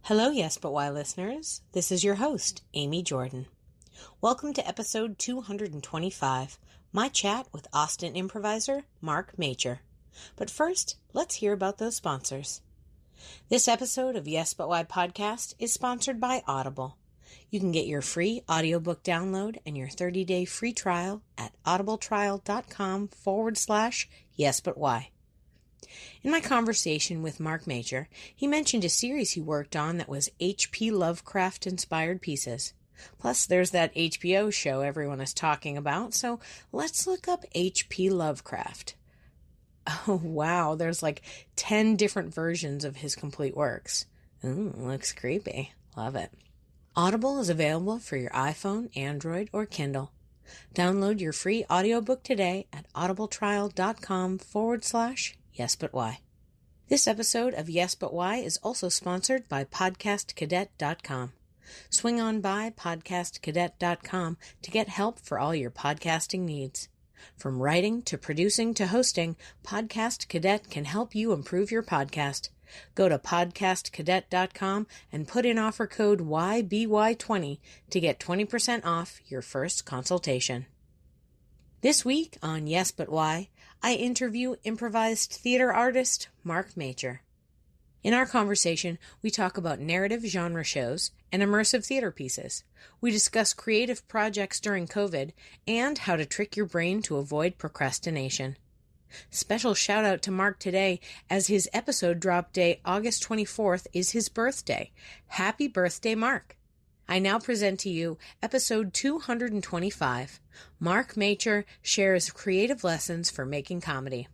Hello, Yes But Why listeners. This is your host, Amy Jordan. Welcome to episode 225, my chat with Austin improviser Marc Majcher. But first, let's hear about those sponsors. This episode of Yes But Why podcast is sponsored by Audible. You can get your free audiobook download and your 30-day free trial at audibletrial.com/yesbutwhy. In my conversation with Marc Majcher, he mentioned a series he worked on that was H.P. Lovecraft-inspired pieces. Plus, there's that HBO show everyone is talking about, so let's look up H.P. Lovecraft. Oh, wow, there's like 10 different versions of his complete works. Ooh, looks creepy. Love it. Audible is available for your iPhone, Android, or Kindle. Download your free audiobook today at audibletrial.com/yesbutwhy. This episode of Yes But Why is also sponsored by podcastcadet.com. Swing on by podcastcadet.com to get help for all your podcasting needs. From writing to producing to hosting, Podcast Cadet can help you improve your podcast. Go to podcastcadet.com and put in offer code YBY20 to get 20% off your first consultation. This week on Yes But Why, I interview improvised theater artist Marc Majcher. In our conversation, we talk about narrative genre shows and immersive theater pieces. We discuss creative projects during COVID and how to trick your brain to avoid procrastination. Special shout out to Marc today, as his episode drop day, August 24th, is his birthday. Happy birthday, Marc! I now present to you episode 225. Marc Majcher shares creative lessons for making comedy.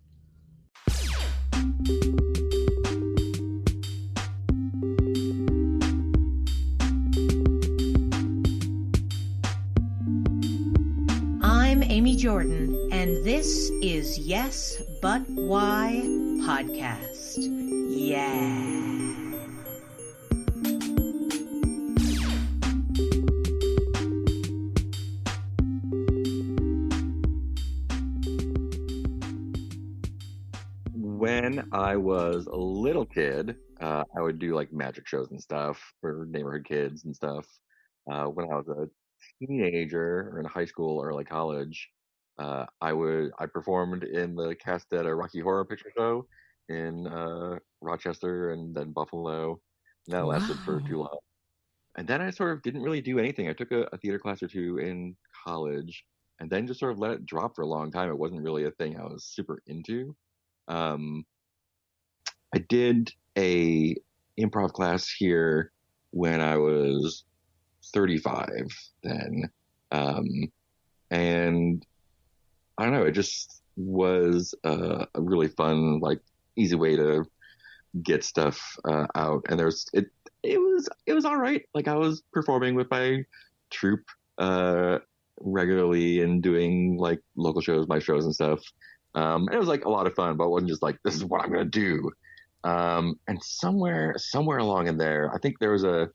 I'm Amy Jordan, and this is Yes But Why podcast. Yeah. When I was a little kid, I would do like magic shows and stuff for neighborhood kids and stuff. When I was a teenager or in high school or like college, I performed in the cast at a Rocky Horror Picture Show in Rochester and then Buffalo. And that lasted for too long. And then I sort of didn't really do anything. I took a theater class or two in college and then just sort of let it drop for a long time. It wasn't really a thing I was super into. I did a improv class here when I was 35 then. And I don't know, it just was a really fun, like easy way to get stuff out. And it was all right. Like I was performing with my troupe regularly and doing like local shows, my shows and stuff. It was like a lot of fun, but it wasn't just like, this is what I'm going to do. And somewhere along in there, I think there was a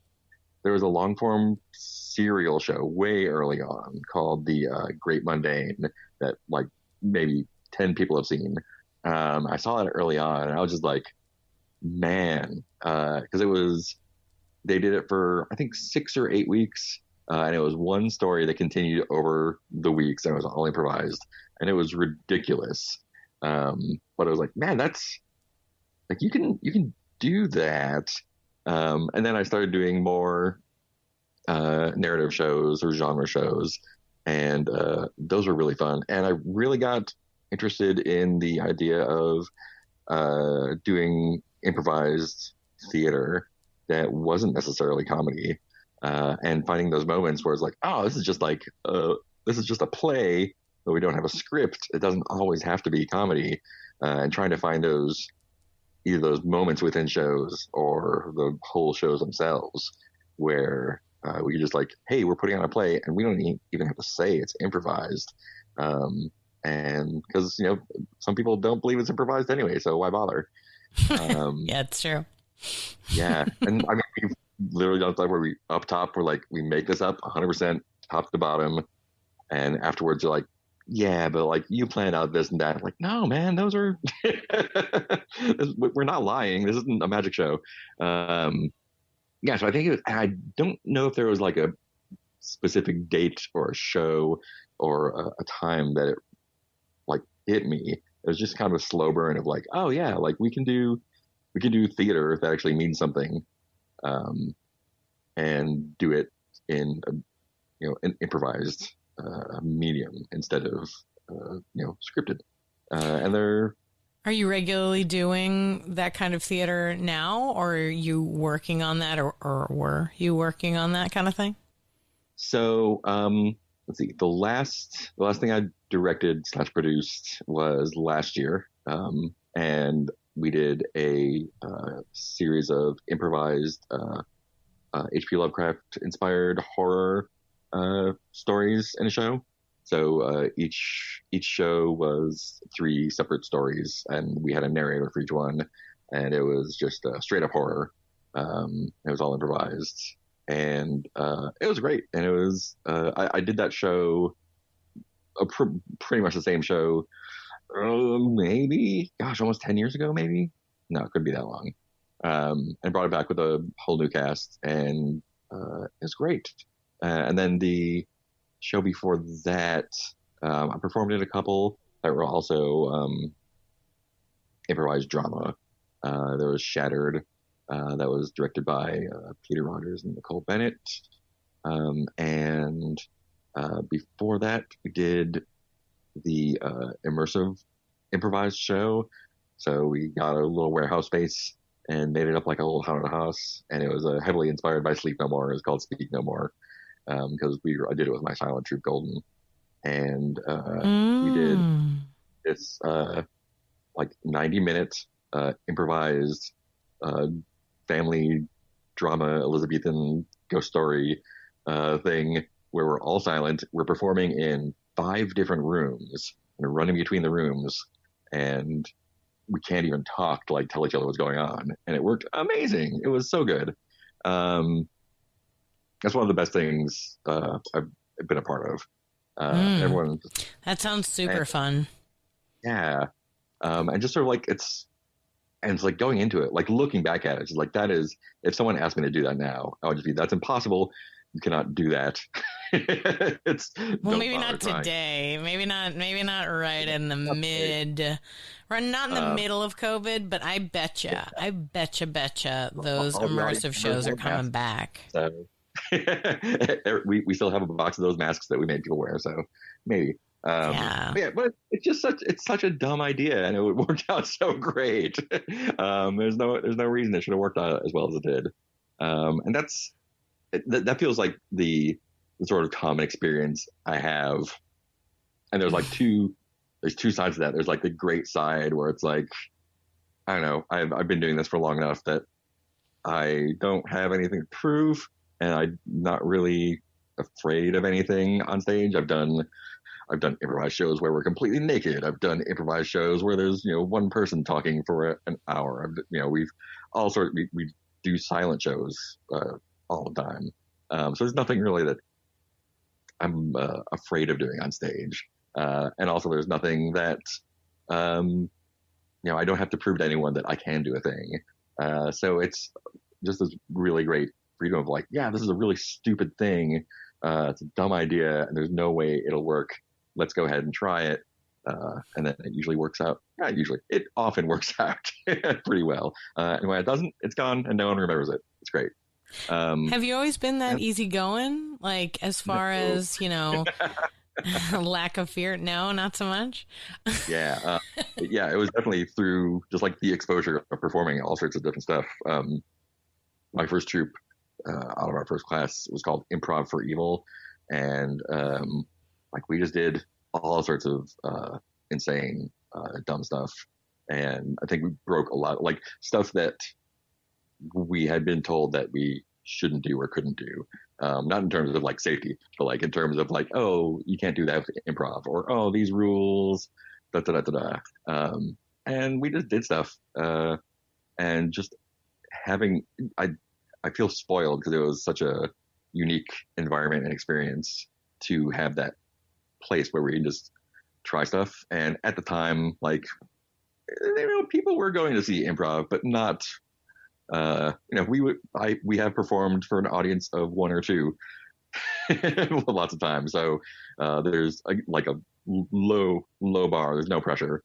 long form serial show way early on called The Great Mundane that like maybe 10 people have seen. I saw it early on and I was just like, man, cause they did it for, I think 6 or 8 weeks. And it was one story that continued over the weeks and it was all improvised. And it was ridiculous. But I was like, man, that's like, you can do that. And then I started doing more narrative shows or genre shows. And those were really fun. And I really got interested in the idea of doing improvised theater that wasn't necessarily comedy. And finding those moments where it's like, oh, this is just a play, but we don't have a script. It doesn't always have to be comedy. And trying to find either those moments within shows or the whole shows themselves where we just like, hey, we're putting on a play and we don't even have to say it's improvised. And because, some people don't believe it's improvised anyway, so why bother? Yeah, it's true. Yeah. And I mean, we've literally done stuff where we make this up 100% top to bottom. And afterwards you're like, yeah, but like you planned out this and that. Like, no, man, those are, we're not lying. This isn't a magic show. yeah, so I think I don't know if there was like a specific date or a show or a time that it like hit me. It was just kind of a slow burn of like, oh yeah, like we can do theater if that actually means something, and do it in a, an improvised medium instead of scripted. And they're Are you regularly doing that kind of theater now, or are you working on that, or were you working on that kind of thing? so let's see. The last thing I directed / produced was last year, and we did a series of improvised H.P. Lovecraft inspired horror stories in a show. So each show was 3 separate stories, and we had a narrator for each one, and it was just straight up horror. It was all improvised, and it was great. And it was I did that show, pretty much the same show, maybe, gosh, almost 10 years ago, maybe. No, it couldn't be that long. And brought it back with a whole new cast, and it was great. And then the show before that, I performed in a couple that were also improvised drama. There was Shattered, that was directed by Peter Rogers and Nicole Bennett. And before that, we did the immersive improvised show. So we got a little warehouse space and made it up like a little haunted house. And it was heavily inspired by Sleep No More. It was called Speak No More, because I did it with my silent troupe Golden. And we did this like 90-minute improvised family drama Elizabethan ghost story thing where we're all silent. We're performing in 5 different rooms and running between the rooms, and we can't even talk to like tell each other what's going on. And it worked amazing. It was so good. That's one of the best things I've been a part of. Everyone. That sounds super fun. Yeah. And just sort of like it's like going into it, like looking back at it, it's like that is, if someone asked me to do that now, I would just be, that's impossible. You cannot do that. Maybe not today. Maybe not right in the not in the middle of COVID, but I betcha those immersive shows are coming back. So we still have a box of those masks that we made people wear. So maybe. But it's such a dumb idea, and it worked out so great. There's no reason it should have worked out as well as it did. And that feels like the sort of common experience I have. And there's two sides to that. There's like the great side where it's like, I don't know, I've been doing this for long enough that I don't have anything to prove, and I'm not really afraid of anything on stage. I've done improvised shows where we're completely naked. I've done improvised shows where there's, one person talking for an hour. We do silent shows all the time. So there's nothing really that I'm afraid of doing on stage. And also there's nothing that, I don't have to prove to anyone that I can do a thing. So it's just this really great freedom of like, yeah, this is a really stupid thing. It's a dumb idea and there's no way it'll work. Let's go ahead and try it. And then it usually works out. It often works out pretty well. And when it doesn't, it's gone and no one remembers it. It's great. Have you always been that easygoing? Like as far as, lack of fear? No, not so much. Yeah. It was definitely through just like the exposure of performing all sorts of different stuff. My first troupe out of our first class was called Improv for Evil. And we just did all sorts of insane, dumb stuff. And I think we broke a lot, like stuff that we had been told that we shouldn't do or couldn't do. Not in terms of like safety, but like in terms of like, oh, you can't do that with improv, or oh, these rules, da da da da da. And we just did stuff, and just having, I feel spoiled because it was such a unique environment and experience to have that place where we can just try stuff. And at the time, like, people were going to see improv, but not we have performed for an audience of one or two lots of times. So there's a low bar. There's no pressure.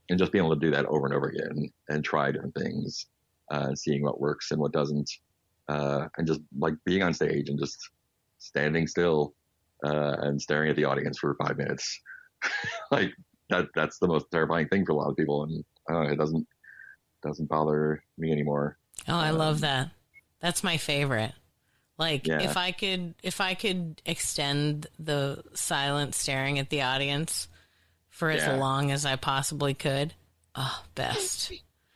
And just being able to do that over and over again and try different things, seeing what works and what doesn't, and just like being on stage and just standing still and staring at the audience for 5 minutes. Like that's the most terrifying thing for a lot of people, and it doesn't bother me anymore. Oh, I love that. That's my favorite. Like Yeah. if I could extend the silent staring at the audience for as long as I possibly could. Oh, best.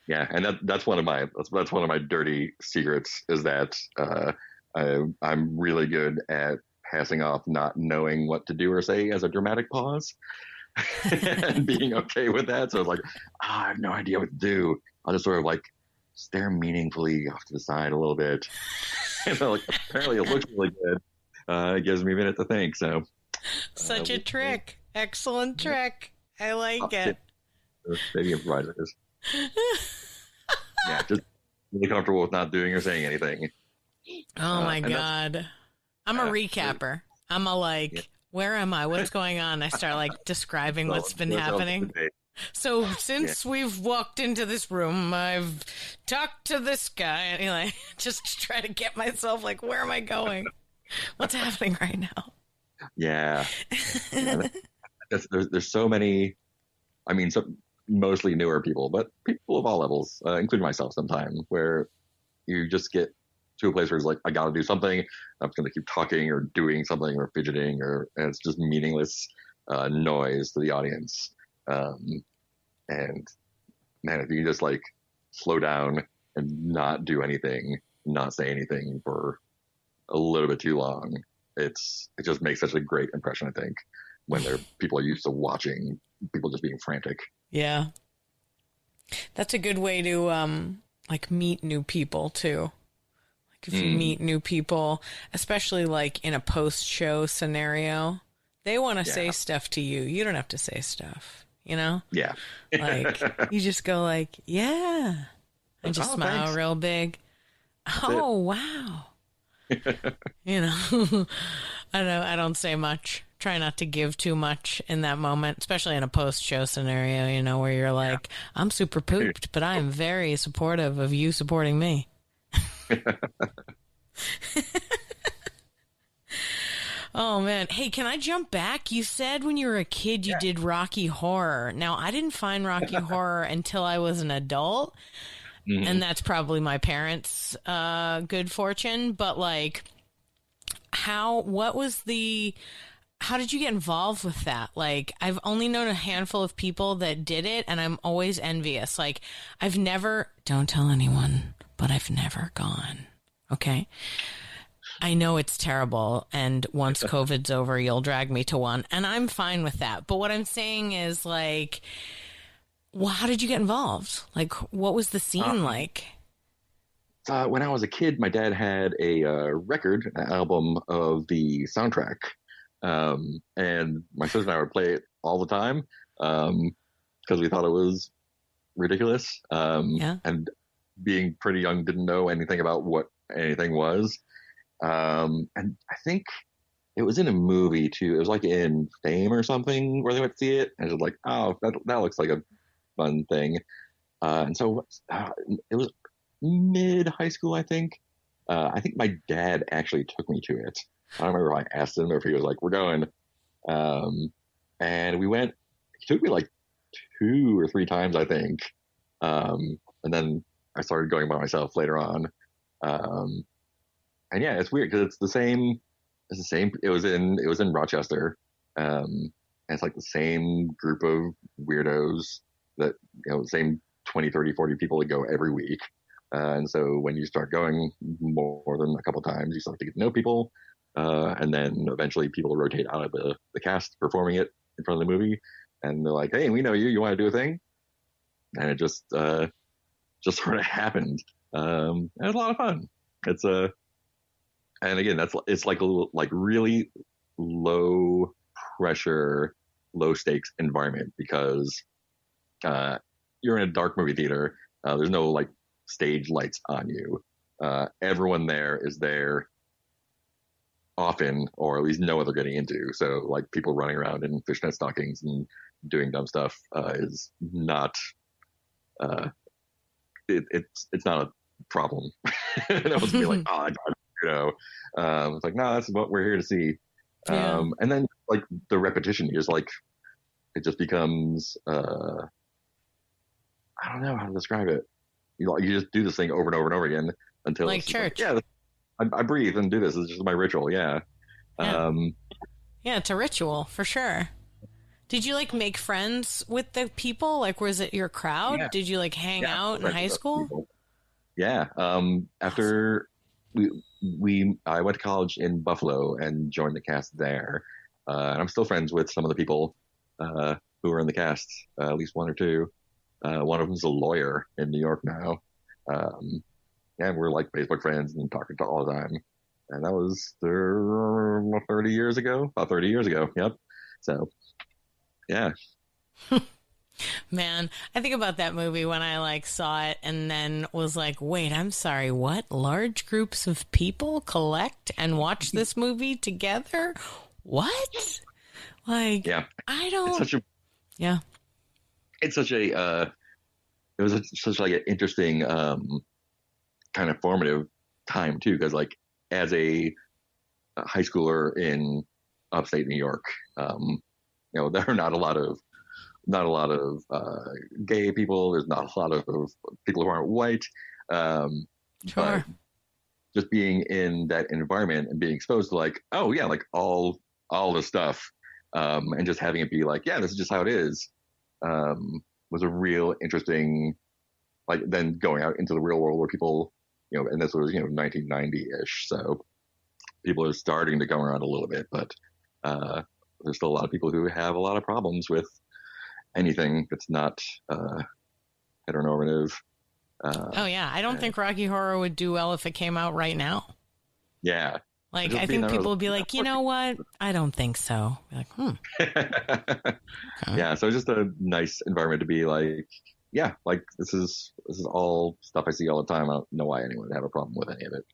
Yeah, and that's one of my dirty secrets is that I'm really good at passing off not knowing what to do or say as a dramatic pause, and being okay with that. So it's like, I have no idea what to do. I'll just sort of like stare meaningfully off to the side a little bit. And so, like, apparently it looks really good. It gives me a minute to think. So such a trick. Excellent trick. I like it. Maybe improvisers. Yeah, just really comfortable with not doing or saying anything. Oh my God. I'm a recapper. I'm where am I? What's going on? I start like describing what's been happening. So since we've walked into this room, I've talked to this guy, and just to try to get myself like, where am I going? What's happening right now? Yeah. There's so many, I mean, mostly newer people, but people of all levels, including myself sometimes, where you just get to a place where it's like, I got to do something. I'm just going to keep talking or doing something or fidgeting, and it's just meaningless noise to the audience. And man, if you can just like slow down and not do anything, not say anything for a little bit too long, it just makes such a great impression, I think, when people are used to watching people just being frantic. Yeah. That's a good way to meet new people too. Like if you meet new people, especially like in a post-show scenario, they want to say stuff to you. You don't have to say stuff, you know? Yeah. Like you just go like, yeah. And just smile thanks. Real big. That's it. Wow. You know, I don't say much. Try not to give too much in that moment, especially in a post-show scenario, you know, where you're like, I'm super pooped, but I am very supportive of you supporting me. Oh, man. Hey, can I jump back? You said when you were a kid you did Rocky Horror. Now, I didn't find Rocky Horror until I was an adult, and that's probably my parents' good fortune. But, like, how did you get involved with that? Like, I've only known a handful of people that did it, and I'm always envious. Like, don't tell anyone, but I've never gone. Okay? I know it's terrible, and once COVID's over, you'll drag me to one, and I'm fine with that. But what I'm saying is, like, well, how did you get involved? Like, what was the scene like? When I was a kid, my dad had a record album of the soundtrack, and my sister and I would play it all the time because we thought it was ridiculous. And being pretty young, didn't know anything about what anything was. And I think it was in a movie too. It was like in Fame or something where they went to see it, and it was like, oh, that looks like a fun thing. And so it was mid high school, I think. I think my dad actually took me to it. I don't remember if I asked him or if he was like, we're going. And we went. He took me like 2 or 3 times, I think. And then I started going by myself later on. And yeah, it's weird because it's the same. It was in Rochester. And it's like the same group of weirdos that, you know, the same 20, 30, 40 people that go every week. And so when you start going more than a couple times, you start to get to know people. And then eventually people rotate out of the cast performing it in front of the movie. And they're like, hey, we know you. You want to do a thing? And it just sort of happened. And it was a lot of fun. And again, it's like a little, like really low pressure, low stakes environment because you're in a dark movie theater. There's no like stage lights on you. Everyone there is there often, or at least know what they're getting into. So like people running around in fishnet stockings and doing dumb stuff is not it's not a problem. That was be like, oh, it's like, no, that's what we're here to see. Yeah. And then like the repetition, you just like it just becomes I don't know how to describe it. You just do this thing over and over and over again until like church. Like, yeah, I breathe and do this. It's just my ritual. Yeah. Yeah. Yeah, it's a ritual for sure. Did you like make friends with the people? Like, was it your crowd? Yeah. Did you like hang out in high school? Yeah. After I went to college in Buffalo and joined the cast there. And I'm still friends with some of the people who are in the cast, at least one or two. One of them's a lawyer in New York now. And we're like Facebook friends and talking to all the time. And that was 30 years ago. About 30 years ago. Yep. So, yeah. Man, I think about that movie when I like saw it and then was like, wait, I'm sorry, what? Large groups of people collect and watch this movie together? What? Like, yeah. I don't. It's such a. Yeah. It's such a. It was such like an interesting, kind of formative time too, because like as a high schooler in upstate New York, there are not a lot of gay people. There's not a lot of people who aren't white. Sure. But just being in that environment and being exposed to like, oh yeah, like all the stuff, and just having it be like, yeah, this is just how it is, was a real interesting, like then going out into the real world where people, and this was, 1990-ish. So people are starting to come around a little bit, but there's still a lot of people who have a lot of problems with anything that's not heteronormative. Oh yeah, I don't think Rocky Horror would do well if it came out right now. Yeah, like I think people would be like, you know what? I don't think so. Be like, Okay. Yeah, so it's just a nice environment to be like, yeah, like this is all stuff I see all the time. I don't know why anyone would have a problem with any of it.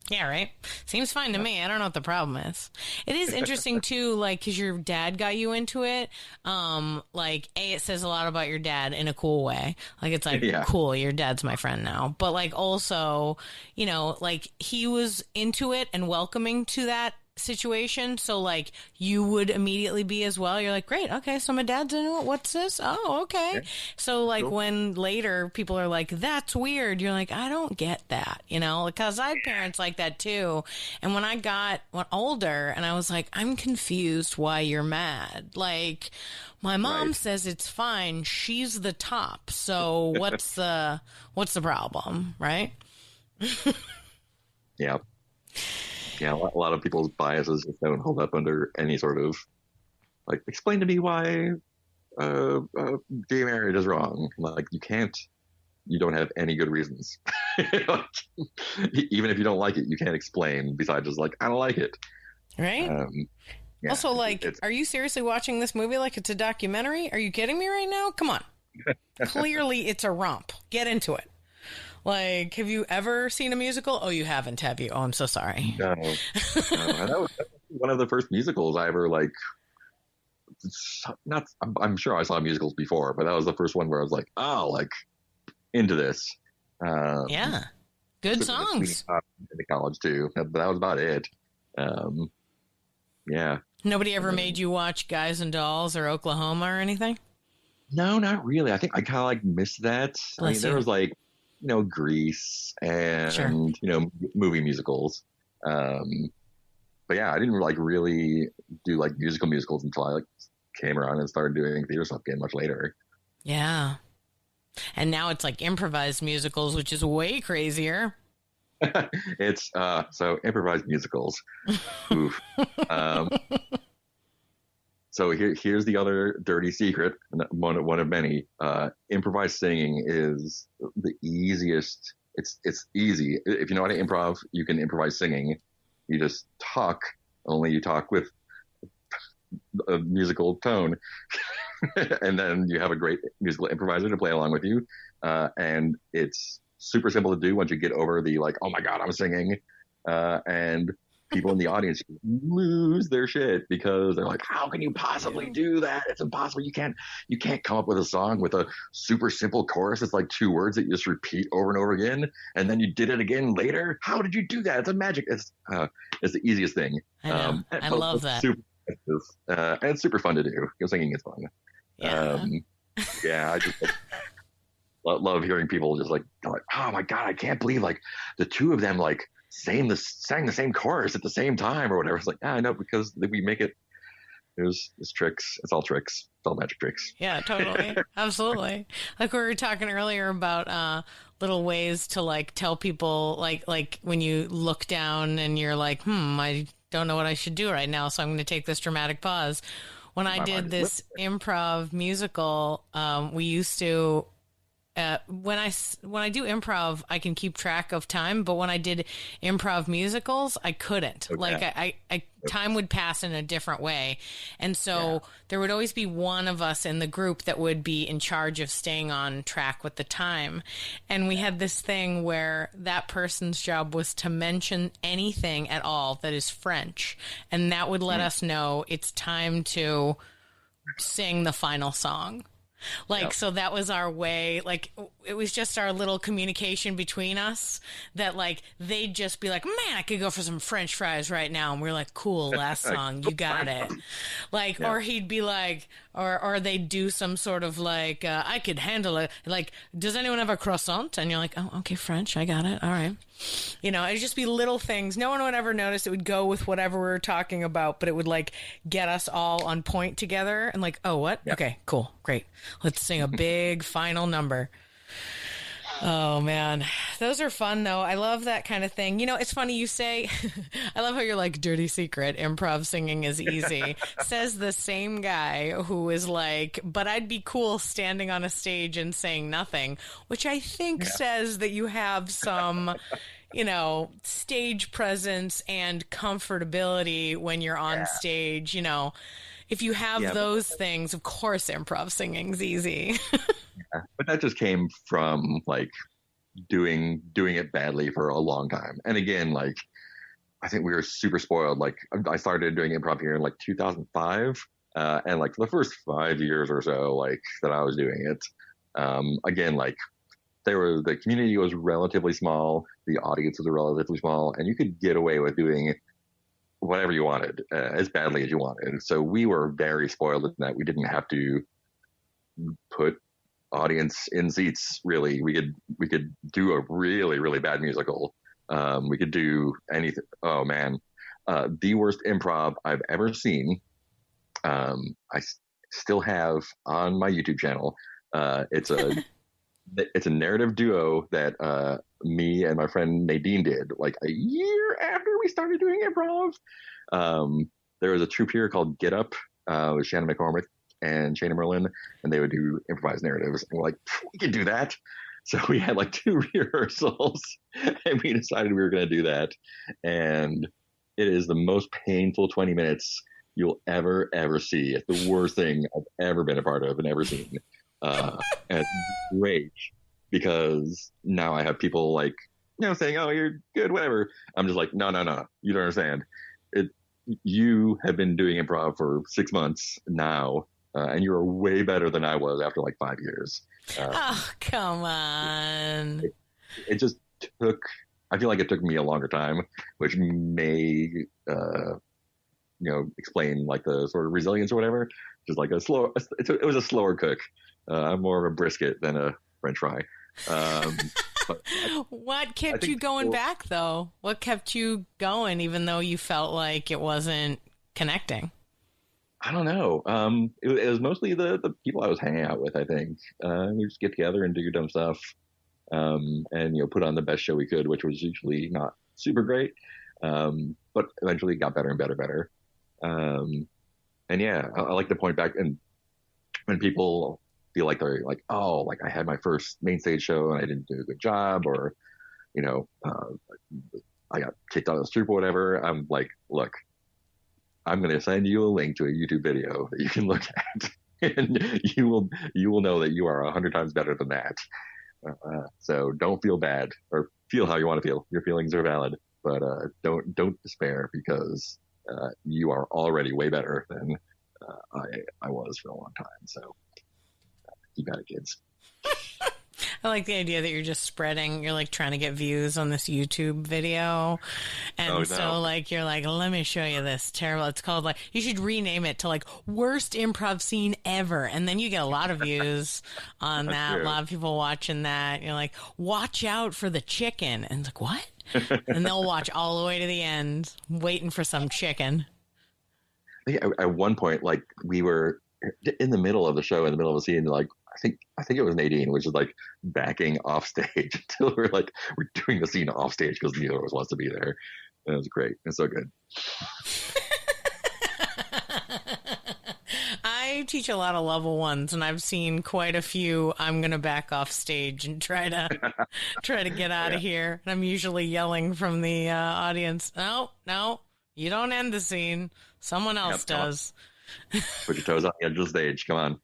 Yeah, right. Seems fine to me. I don't know what the problem is. It is interesting too, like, because your dad got you into it. Like, it says a lot about your dad in a cool way. Like, it's like, cool, your dad's my friend now. But like, also, like he was into it and welcoming to that situation, so like you would immediately be as well. You're like, great, okay, so my dad's into it. What's this? Oh, okay. Yeah. So like cool. When later people are like, that's weird, you're like, I don't get that, because I had parents like that too. And when I got older and I was like, I'm confused why you're mad. Like, my mom says it's fine, she's the top, so what's the problem, right? Yeah. Yeah, a lot of people's biases just don't hold up under any sort of, like, explain to me why gay marriage is wrong. Like, you don't have any good reasons. Like, even if you don't like it, you can't explain besides just like, I don't like it. Right? Yeah, also, like, are you seriously watching this movie like it's a documentary? Are you kidding me right now? Come on. Clearly, it's a romp. Get into it. Like, have you ever seen a musical? Oh, you haven't, have you? Oh, I'm so sorry. No. That was one of the first musicals I ever, like, I'm sure I saw musicals before, but that was the first one where I was like, oh, like, into this. Yeah. Good songs. In college, too. But that was about it. Yeah. Nobody ever made you watch Guys and Dolls or Oklahoma or anything? No, not really. I think I kind of, like, missed that. There was, like, Grease and, movie musicals. But yeah, I didn't like really do like musicals until I like came around and started doing theater stuff again much later. Yeah. And now it's like improvised musicals, which is way crazier. It's so improvised musicals. Oof. So here's the other dirty secret, one of many. Improvised singing is the easiest. It's easy. If you know how to improv, you can improvise singing. You just talk, only you talk with a musical tone. and then you have a great musical improviser to play along with you. And it's super simple to do once you get over the like, oh my God, I'm singing. And people in the audience lose their shit because they're like, how can you possibly do that? It's impossible. You can't come up with a song with a super simple chorus. It's like 2 words that you just repeat over and over again. And then you did it again later. How did you do that? It's a magic. It's the easiest thing. I know. I love that. And it's super fun to do. Singing is fun. Yeah. Yeah. I just love hearing people just like, oh my God, I can't believe like the 2 of them like sang the same chorus at the same time or whatever. It's like, I know, because we make it. It's tricks. It's all tricks. It's all magic tricks. Yeah, totally. Absolutely. Like we were talking earlier about little ways to like tell people like when you look down and you're like, I don't know what I should do right now, so I'm going to take this dramatic pause. When I did this improv musical, we used to when I do improv, I can keep track of time, but when I did improv musicals, I couldn't. Okay. Like I time would pass in a different way. And so there would always be one of us in the group that would be in charge of staying on track with the time. And we had this thing where that person's job was to mention anything at all that is French. And that would let us know it's time to sing the final song. Like, so that was our way, like, it was just our little communication between us that, like, they'd just be like, man, I could go for some French fries right now. And we're like, cool, last song, you got it. Like, or he'd be like, or they'd do some sort of like, I could handle it. Like, does anyone have a croissant? And you're like, oh, okay, French, I got it. All right. You know, it'd just be little things. No one would ever notice. It would go with whatever we were talking about, but it would like get us all on point together and like, oh, what? Yep. Okay, cool. Great. Let's sing a big final number. Oh, man. Those are fun, though. I love that kind of thing. You know, it's funny you say, I love how you're like, dirty secret, improv singing is easy. Says the same guy who is like, but I'd be cool standing on a stage and saying nothing, which I think says that you have some, you know, stage presence and comfortability when you're on stage. You know, if you have those things, of course, improv singing's easy. But that just came from like doing it badly for a long time. And again, like I think we were super spoiled. Like I started doing improv here in like 2005, and like for the first 5 years or so, like that I was doing it. Again, like the community was relatively small, the audience was relatively small, and you could get away with doing whatever you wanted as badly as you wanted. So we were very spoiled in that we didn't have to put audience in seats. Really, we could do a really, really bad musical. We could do anything. Oh man, the worst improv I've ever seen. I still have on my YouTube channel. It's a narrative duo that me and my friend Nadine did like a year after we started doing improv. There was a troupe here called Get Up with Shannon McCormick and Shana Merlin, and they would do improvised narratives. And we're like, we can do that. So we had like 2 rehearsals, and we decided we were going to do that. And it is the most painful 20 minutes you'll ever see. It's the worst thing I've ever been a part of and ever seen. And it's great because now I have people like, you know, saying, oh, you're good, whatever. I'm just like, no, you don't understand. You have been doing improv for 6 months now. And you are way better than I was after like 5 years. Oh, come on. It just took, I feel like it took me a longer time, which may, explain like the sort of resilience or whatever. Just like it was a slower cook. I'm more of a brisket than a French fry. What kept you going back though? What kept you going even though you felt like it wasn't connecting? I don't know. It was mostly the people I was hanging out with, I think. We just get together and do dumb stuff, and, you know, put on the best show we could, which was usually not super great, but eventually got better and better. And yeah, I like to point back, and when people feel like they're like, oh, like I had my first main stage show and I didn't do a good job, or, you know, I got kicked out of the troupe or whatever, I'm like, look, I'm going to send you a link to a YouTube video that you can look at. and you will know that you are 100 times better than that. So don't feel bad, or feel how you want to feel. Your feelings are valid, but don't despair, because you are already way better than I was for a long time. So keep at it, kids. I like the idea that you're just spreading, you're like trying to get views on this YouTube video. And so like, you're like, let me show you this terrible, it's called like, you should rename it to like worst improv scene ever. And then you get a lot of views on that. True. A lot of people watching that. You're like, watch out for the chicken. And it's like, what? And they'll watch all the way to the end, waiting for some chicken. At one point, like we were in the middle of the show, in the middle of a scene, like, I think it was Nadine, which is like backing off stage until we're doing the scene off stage because neither of us wants to be there. And it was great. It's so good. I teach a lot of level ones, and I've seen quite a few. I'm gonna back off stage and try to get out of here. And I'm usually yelling from the audience. No, you don't end the scene. Someone else does. Put your toes on the edge of the stage. Come on.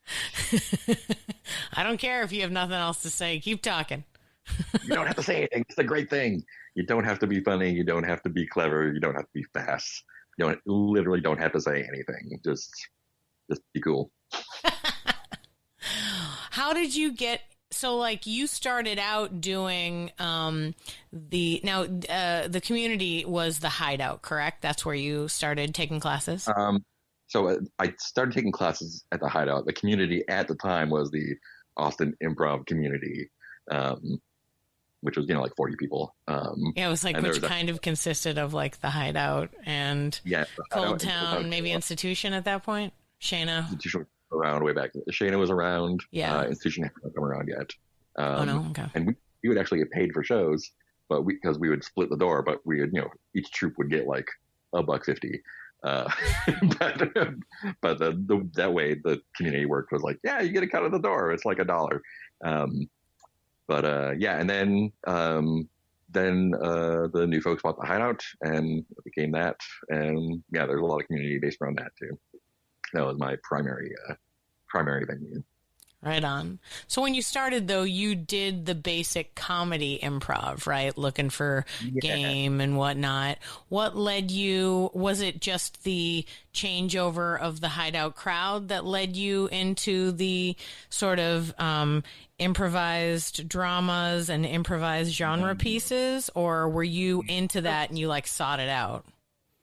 I don't care if you have nothing else to say. Keep talking. You don't have to say anything. It's a great thing. You don't have to be funny. You don't have to be clever. You don't have to be fast. You literally don't have to say anything. Just be cool. How did you get? So, like, you started out doing the community was the Hideout, correct? That's where you started taking classes. So I started taking classes at the Hideout. The community at the time was the Austin Improv Community, which was, like 40 people. It was like, which kind of consisted of like the Hideout and Cold Town, maybe Institution at that point. Shayna. Institution was around way back. Shayna was around. Yeah. Institution hadn't come around yet. Oh no. Okay. And we would actually get paid for shows, but because we would split the door, but we would, each troupe would get like $1.50. But that way the community worked was like, yeah, you get a cut of the door. It's like $1. And then the new folks bought the Hideout and it became that. And yeah, there's a lot of community based around that too. That was my primary venue. Right on. So when you started, though, you did the basic comedy improv, right? Looking for game and whatnot. What led you? Was it just the changeover of the Hideout crowd that led you into the sort of improvised dramas and improvised genre pieces? Or were you into that and you like sought it out?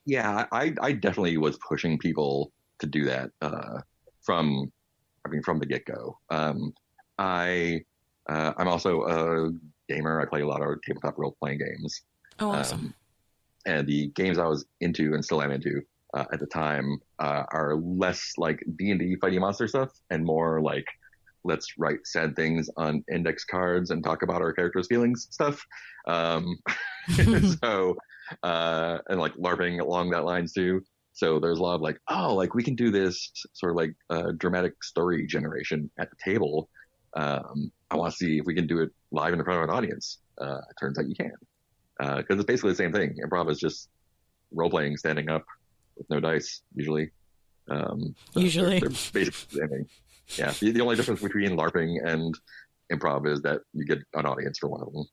Yeah, I definitely was pushing people to do that from the get-go. I'm also a gamer. I play a lot of tabletop role-playing games. Oh, awesome. And the games I was into and still am into at the time are less like D&D fighting monster stuff and more like let's write sad things on index cards and talk about our characters' feelings stuff. And like LARPing along that lines too. So there's a lot of like, we can do this sort of like dramatic story generation at the table. I want to see if we can do it live in front of an audience. It turns out you can. Because it's basically the same thing. Improv is just role-playing, standing up with no dice, usually. Usually. They're basically the same thing. Yeah. The only difference between LARPing and improv is that you get an audience for one of them.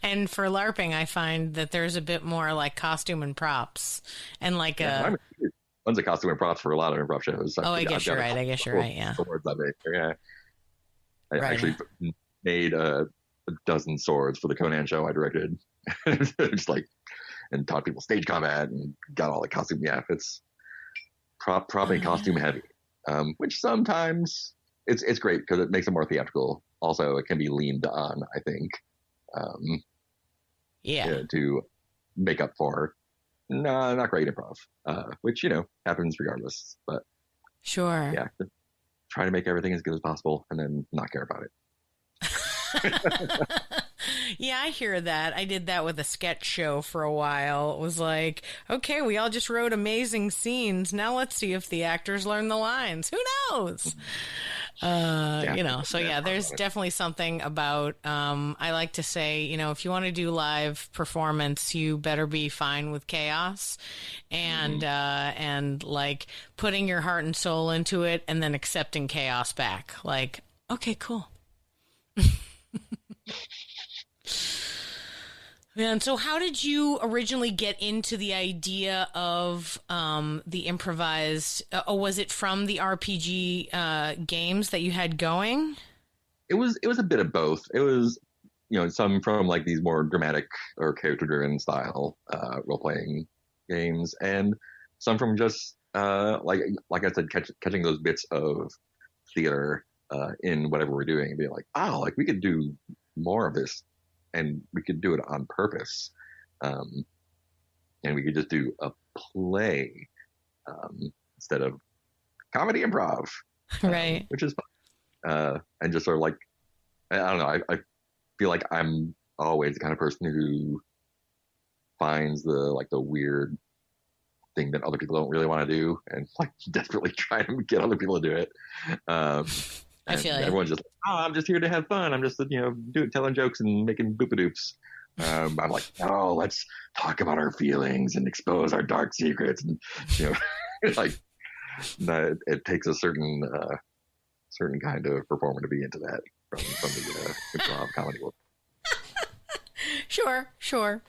And for LARPing, I find that there's a bit more like costume and props and like tons of costume and props for a lot of improv shows. I guess you're right. Yeah. Swords of it. Yeah. I actually made a dozen swords for the Conan show I directed. Just like, and taught people stage combat and got all the costume. Yeah, it's prop and costume heavy, which sometimes it's great because it makes it more theatrical. Also, it can be leaned on, I think. To make up for not great improv, which happens regardless. But sure, yeah, try to make everything as good as possible and then not care about it. Yeah, I hear that. I did that with a sketch show for a while. It was like, okay, we all just wrote amazing scenes. Now let's see if the actors learn the lines. Who knows? So yeah, there's definitely something about, I like to say, if you want to do live performance, you better be fine with chaos and like putting your heart and soul into it and then accepting chaos back. Like, okay, cool. And so how did you originally get into the idea of the improvised? Was it from the RPG games that you had going? It was a bit of both. It was, some from like these more dramatic or character-driven style role-playing games, and some from just like I said, catching those bits of theater in whatever we're doing and being like, oh, like we could do more of this. And we could do it on purpose. And we could just do a play instead of comedy improv. Right. Which is fun. And just sort of like, I don't know, I feel like I'm always the kind of person who finds the weird thing that other people don't really want to do and like desperately trying to get other people to do it. I feel like everyone's just like, oh, I'm just here to have fun. I'm just, telling jokes and making boopadoops. I'm like, no, let's talk about our feelings and expose our dark secrets. And, like it takes a certain kind of performer to be into that from the improv comedy world. Sure.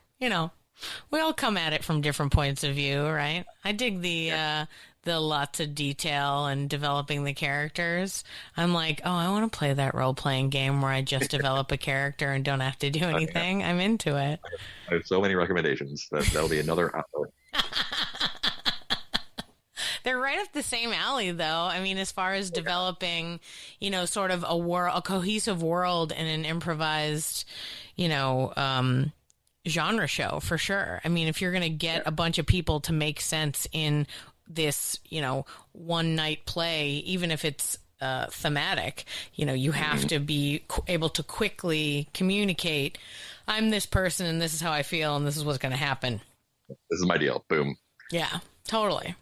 We all come at it from different points of view, right? I dig the lots of detail and developing the characters. I'm like, oh, I want to play that role-playing game where I just develop a character and don't have to do anything. I'm into it. I have so many recommendations. That'll be another hour. They're right up the same alley, though. I mean, as far as developing, sort of a cohesive world in an improvised, genre show, for sure. I mean, if you're going to get a bunch of people to make sense in this, one night play, even if it's thematic, you have to be able to quickly communicate, I'm this person and this is how I feel and this is what's going to happen. This is my deal. Boom. Yeah, totally.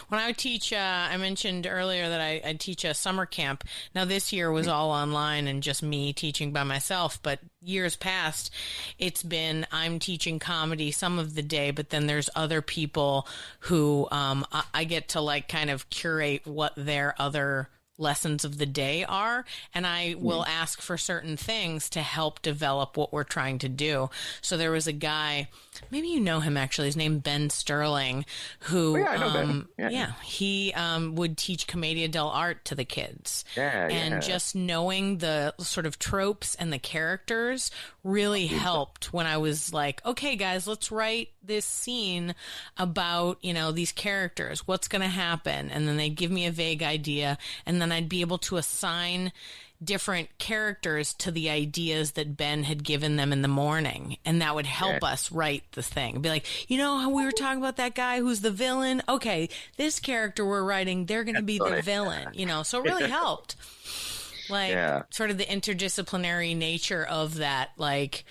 When I teach, I mentioned earlier that I teach a summer camp. Now this year was all online and just me teaching by myself, but years past, it's been I'm teaching comedy some of the day, but then there's other people who I get to like kind of curate what their other lessons of the day are, and I will ask for certain things to help develop what we're trying to do. So there was a guy, maybe you know him actually, his name Ben Sterling, who I know Ben. He would teach commedia dell'arte to the kids. And just knowing the sort of tropes and the characters really helped when I was like, okay guys, let's write this scene about, these characters, what's going to happen, and then they'd give me a vague idea, and then I'd be able to assign different characters to the ideas that Ben had given them in the morning, and that would help us write the thing. Be like, how we were talking about that guy who's the villain? Okay, this character we're writing, they're going to be the villain, so it really helped. Sort of the interdisciplinary nature of that, like,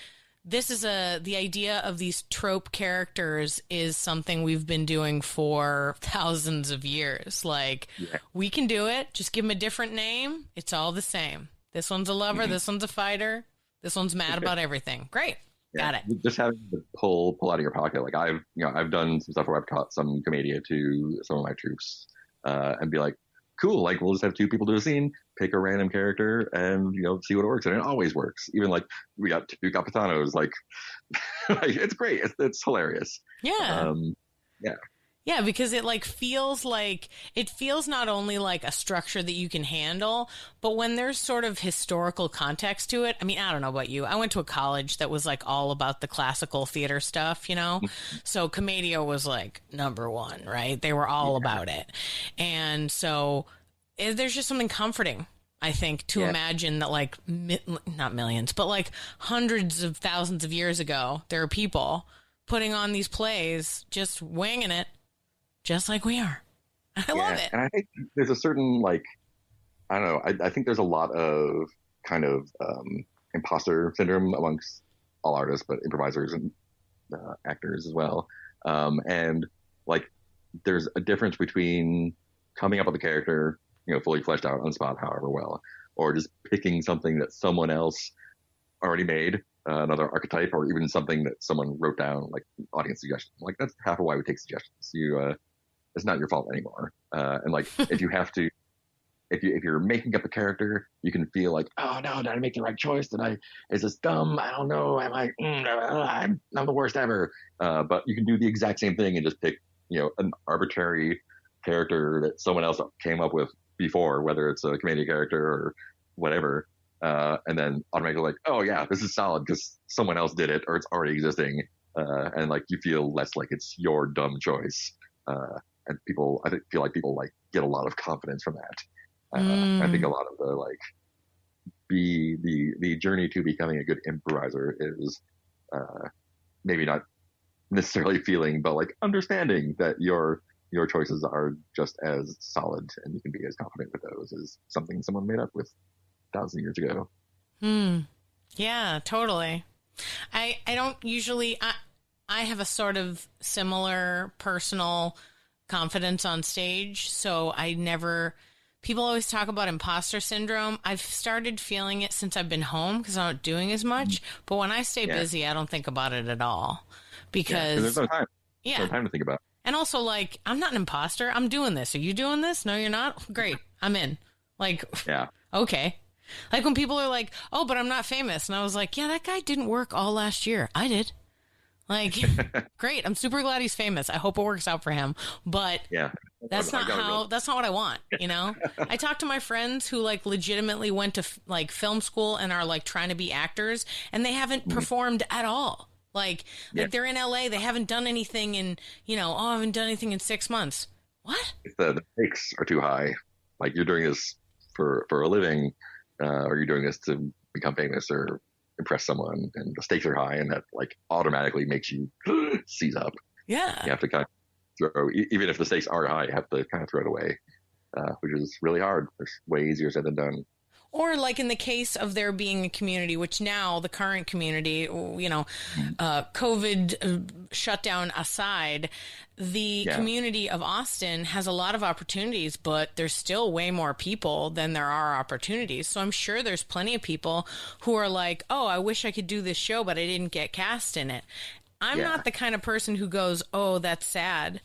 this is the idea of these trope characters is something we've been doing for thousands of years. Like, we can do it. Just give them a different name. It's all the same. This one's a lover. This one's a fighter. This one's mad about everything. Great. Got it. Just having to pull out of your pocket. Like I've done some stuff where I've taught some commedia to some of my troops and be like, cool, like we'll just have two people do a scene, pick a random character and, see what works. And it always works. Even like we got two Capitanos, like it's great. It's hilarious. Yeah. Yeah, because it feels not only like a structure that you can handle, but when there's sort of historical context to it. I mean, I don't know about you. I went to a college that was like all about the classical theater stuff, So commedia was like number one, right? They were all about it. And so there's just something comforting, I think, to imagine that like not millions, but like hundreds of thousands of years ago, there are people putting on these plays, just winging it. Just like we are. I love it. And I think there's a certain, like, I don't know, I think there's a lot of kind of imposter syndrome amongst all artists, but improvisers and actors as well. And, like, there's a difference between coming up with a character, fully fleshed out on the spot, however well, or just picking something that someone else already made, another archetype, or even something that someone wrote down, like audience suggestion. Like that's half of why we take suggestions. It's not your fault anymore. And like if you have to, if you're making up a character, you can feel like, oh no, did I make the right choice? Is this dumb? I don't know. I'm the worst ever. But you can do the exact same thing and just pick, an arbitrary character that someone else came up with before, whether it's a commedia character or whatever. And then automatically like, oh yeah, this is solid because someone else did it or it's already existing. And like you feel less like it's your dumb choice. And I feel like people like get a lot of confidence from that. I think a lot of the journey to becoming a good improviser is maybe not necessarily feeling, but like understanding that your choices are just as solid and you can be as confident with those as something someone made up with 1,000 years ago. Yeah, totally. I don't usually, I have a sort of similar personal confidence on stage. So people always talk about imposter syndrome. I've started feeling it since I've been home because I'm not doing as much. But when I stay busy, I don't think about it at all because there's no time. Yeah. There's no time to think about it. And also, like, I'm not an imposter. I'm doing this. Are you doing this? No, you're not? Great. I'm in. Like, okay. Like when people are like, oh, but I'm not famous. And I was like, yeah, that guy didn't work all last year. I did. Like, great. I'm super glad he's famous. I hope it works out for him. But that's not what I want. I talk to my friends who like legitimately went to like film school and are like trying to be actors and they haven't performed at all. Like they're in LA. They haven't done anything in, I haven't done anything in 6 months. What? If the stakes are too high, like you're doing this for a living, or you're doing this to become famous or impress someone, and the stakes are high, and that like automatically makes you seize up. Yeah. You have to kind of throw, even if the stakes are high, you have to kind of throw it away, which is really hard. It's way easier said than done. Or like in the case of there being a community, which now the current community, COVID shutdown aside, the community of Austin has a lot of opportunities, but there's still way more people than there are opportunities. So I'm sure there's plenty of people who are like, oh, I wish I could do this show, but I didn't get cast in it. I'm not the kind of person who goes, oh, that's sad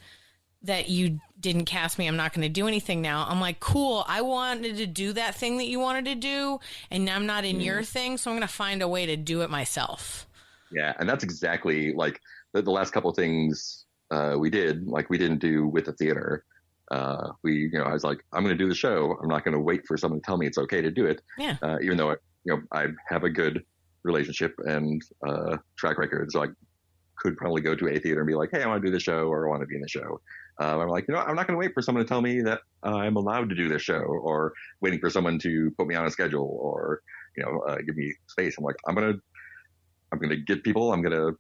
that you didn't cast me. I'm not going to do anything now. I'm like, cool. I wanted to do that thing that you wanted to do, and I'm not in your thing, so I'm going to find a way to do it myself. Yeah, and that's exactly like the last couple of things we did. Like we didn't do with the theater. I was like, I'm going to do the show. I'm not going to wait for someone to tell me it's okay to do it. Yeah. Even though I have a good relationship and track record, so I could probably go to a theater and be like, hey, I want to do this show, or I want to be in the show. I'm like, I'm not going to wait for someone to tell me that I'm allowed to do this show, or waiting for someone to put me on a schedule, or give me space. I'm like, I'm gonna get people. I'm gonna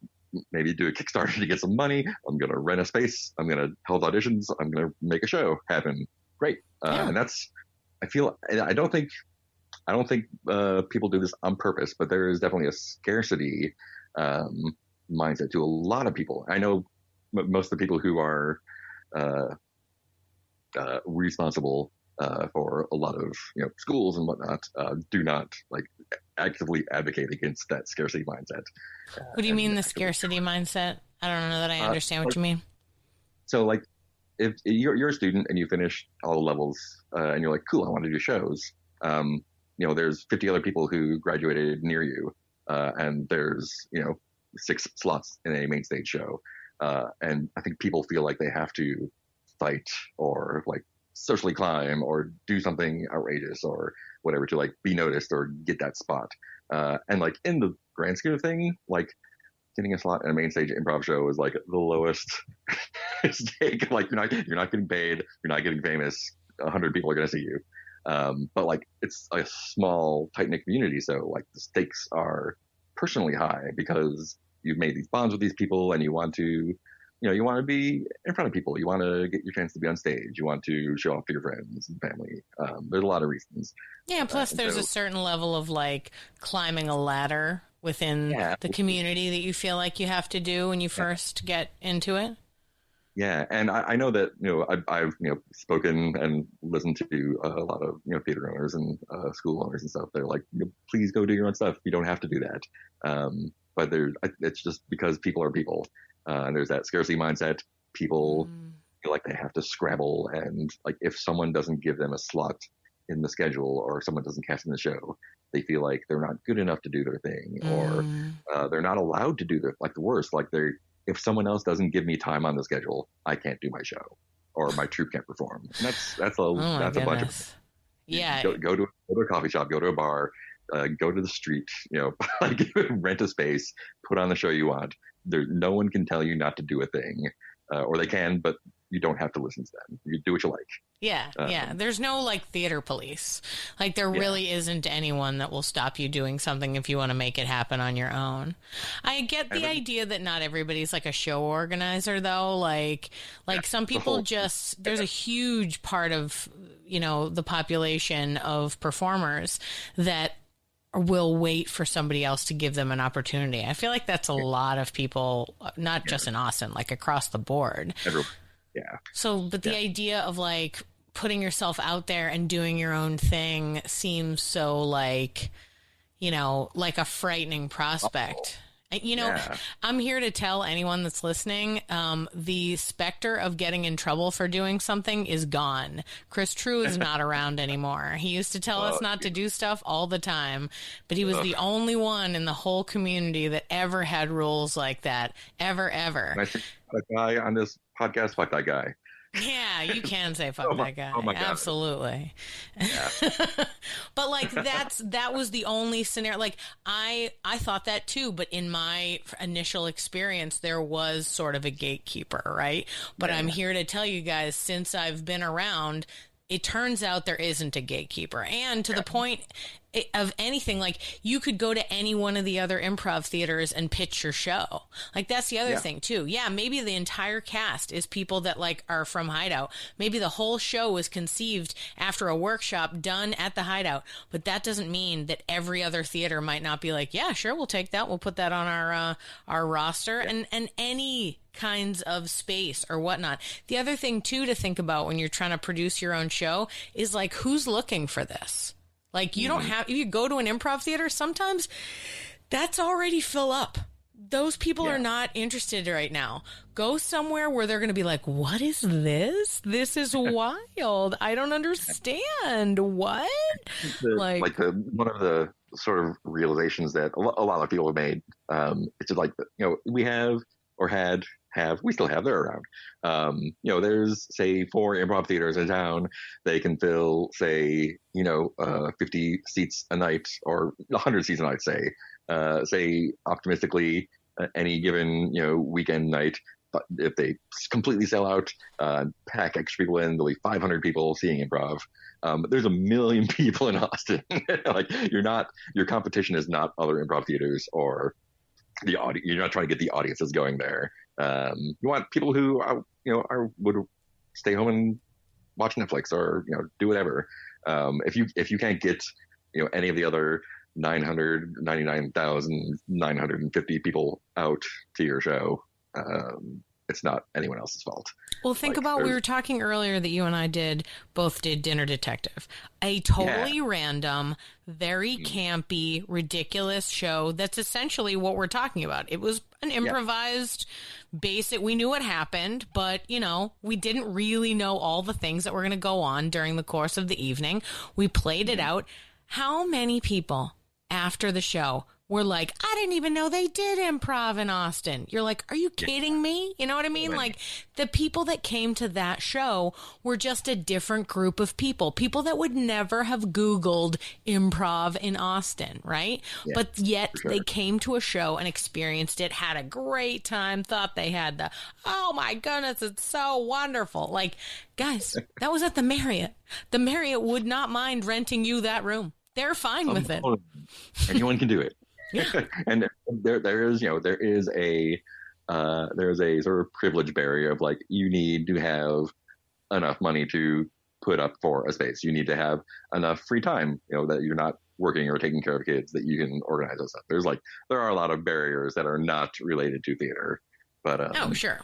maybe do a Kickstarter to get some money. I'm gonna rent a space. I'm gonna hold auditions. I'm gonna make a show happen. Great. And that's. I don't think people do this on purpose, but there is definitely a scarcity mindset to a lot of people. I know most of the people who are responsible for a lot of schools and whatnot do not like actively advocate against that scarcity mindset. What do you mean the scarcity mindset? I don't know that I understand what you mean. So like if you're a student and you finish all the levels and you're like, cool, I want to do shows. There's 50 other people who graduated near you, and there's 6 slots in a main stage show. And I think people feel like they have to fight or like socially climb or do something outrageous or whatever to like be noticed or get that spot. And like in the grand scheme of thing, like getting a slot in a main stage improv show is like the lowest stake. Like you're not getting paid, you're not getting famous. 100 people are going to see you. But like it's a small tight knit community. So like the stakes are personally high because you've made these bonds with these people and you want to be in front of people. You want to get your chance to be on stage. You want to show off to your friends and family. There's a lot of reasons. Yeah. Plus there's a certain level of like climbing a ladder within the community that you feel like you have to do when you first get into it. Yeah, and I know that I've spoken and listened to a lot of theater owners and school owners and stuff. They're like, please go do your own stuff. You don't have to do that. But it's just because people are people, and there's that scarcity mindset. People feel like they have to scrabble, and like if someone doesn't give them a slot in the schedule or someone doesn't cast in the show, they feel like they're not good enough to do their thing, or they're not allowed to do the worst. Like if someone else doesn't give me time on the schedule, I can't do my show, or my troupe can't perform. And that's a bunch of go to a coffee shop, go to a bar, go to the street, like rent a space, put on the show you want. No one can tell you not to do a thing, or they can, but you don't have to listen to them. You do what you like. Yeah. There's no like theater police. Like there really isn't anyone that will stop you doing something if you want to make it happen on your own. I get the idea that not everybody's like a show organizer though. Like some people there's a huge part of, the population of performers that will wait for somebody else to give them an opportunity. I feel like that's a lot of people, not just in Austin, like across the board. Yeah. So, but the idea of like putting yourself out there and doing your own thing seems so like, like a frightening prospect. I'm here to tell anyone that's listening, the specter of getting in trouble for doing something is gone. Chris True is not around anymore. He used to tell us not to do stuff all the time, but he was the only one in the whole community that ever had rules like that, ever. And I think the guy on this podcast, fuck that guy. Yeah, you can say fuck that guy. Oh my God. Absolutely. Yeah. But like that was the only scenario. Like I thought that too, but in my initial experience there was sort of a gatekeeper, right? But I'm here to tell you guys, since I've been around, it turns out there isn't a gatekeeper. And to the point of anything, like you could go to any one of the other improv theaters and pitch your show. Like that's the other thing too. Yeah, maybe the entire cast is people that like are from Hideout. Maybe the whole show was conceived after a workshop done at the Hideout. But that doesn't mean that every other theater might not be like, yeah, sure, we'll take that. We'll put that on our roster and any kinds of space or whatnot. The other thing too to think about when you're trying to produce your own show is like, who's looking for this? Like you don't have, if you go to an improv theater, sometimes that's already fill up. Those people are not interested right now. Go somewhere where they're going to be like, what is this? This is wild. I don't understand. What? One of the sort of realizations that a lot of people have made, it's just like, we have or had, we still have, they're around. There's say 4 improv theaters in town. They can fill say 50 seats a night or 100 seats a night, say optimistically any given weekend night. If they completely sell out, pack extra people in, there'll be 500 people seeing improv. There's 1 million people in Austin. Like your competition is not other improv theaters or the audience. You're not trying to get the audiences going there. You want people who would stay home and watch Netflix or do whatever. If you can't get any of the other 999,950 people out to your show, it's not anyone else's fault. Well, think about, we were talking earlier that you and I both did Dinner Detective, a totally random, very campy, ridiculous show. That's essentially what we're talking about. It was an improvised basic. We knew what happened, but we didn't really know all the things that were going to go on during the course of the evening. We played it out. How many people after the show were like, I didn't even know they did improv in Austin? You're like, are you kidding me? You know what I mean? Like the people that came to that show were just a different group of people that would never have Googled improv in Austin, right? Yeah, but yet they came to a show and experienced it, had a great time, thought they had oh my goodness, it's so wonderful. Like, guys, that was at the Marriott. The Marriott would not mind renting you that room. They're fine with it. Anyone can do it. Yeah. And there is a sort of privilege barrier of like, you need to have enough money to put up for a space. You need to have enough free time, that you're not working or taking care of kids, that you can organize this stuff. There are a lot of barriers that are not related to theater. But oh, sure.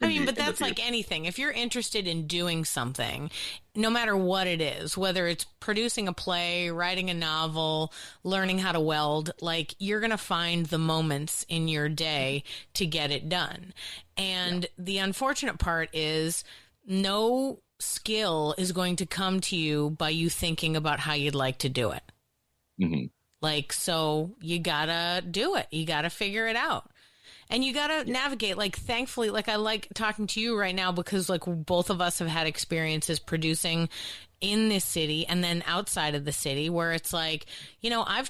I mean, but that's like anything. If you're interested in doing something, no matter what it is, whether it's producing a play, writing a novel, learning how to weld, like you're going to find the moments in your day to get it done. And the unfortunate part is no skill is going to come to you by you thinking about how you'd like to do it. Mm-hmm. Like, so you gotta do it. You gotta figure it out. And you got to navigate, like, thankfully, like, I like talking to you right now because, like, both of us have had experiences producing in this city and then outside of the city where it's like, you know, I've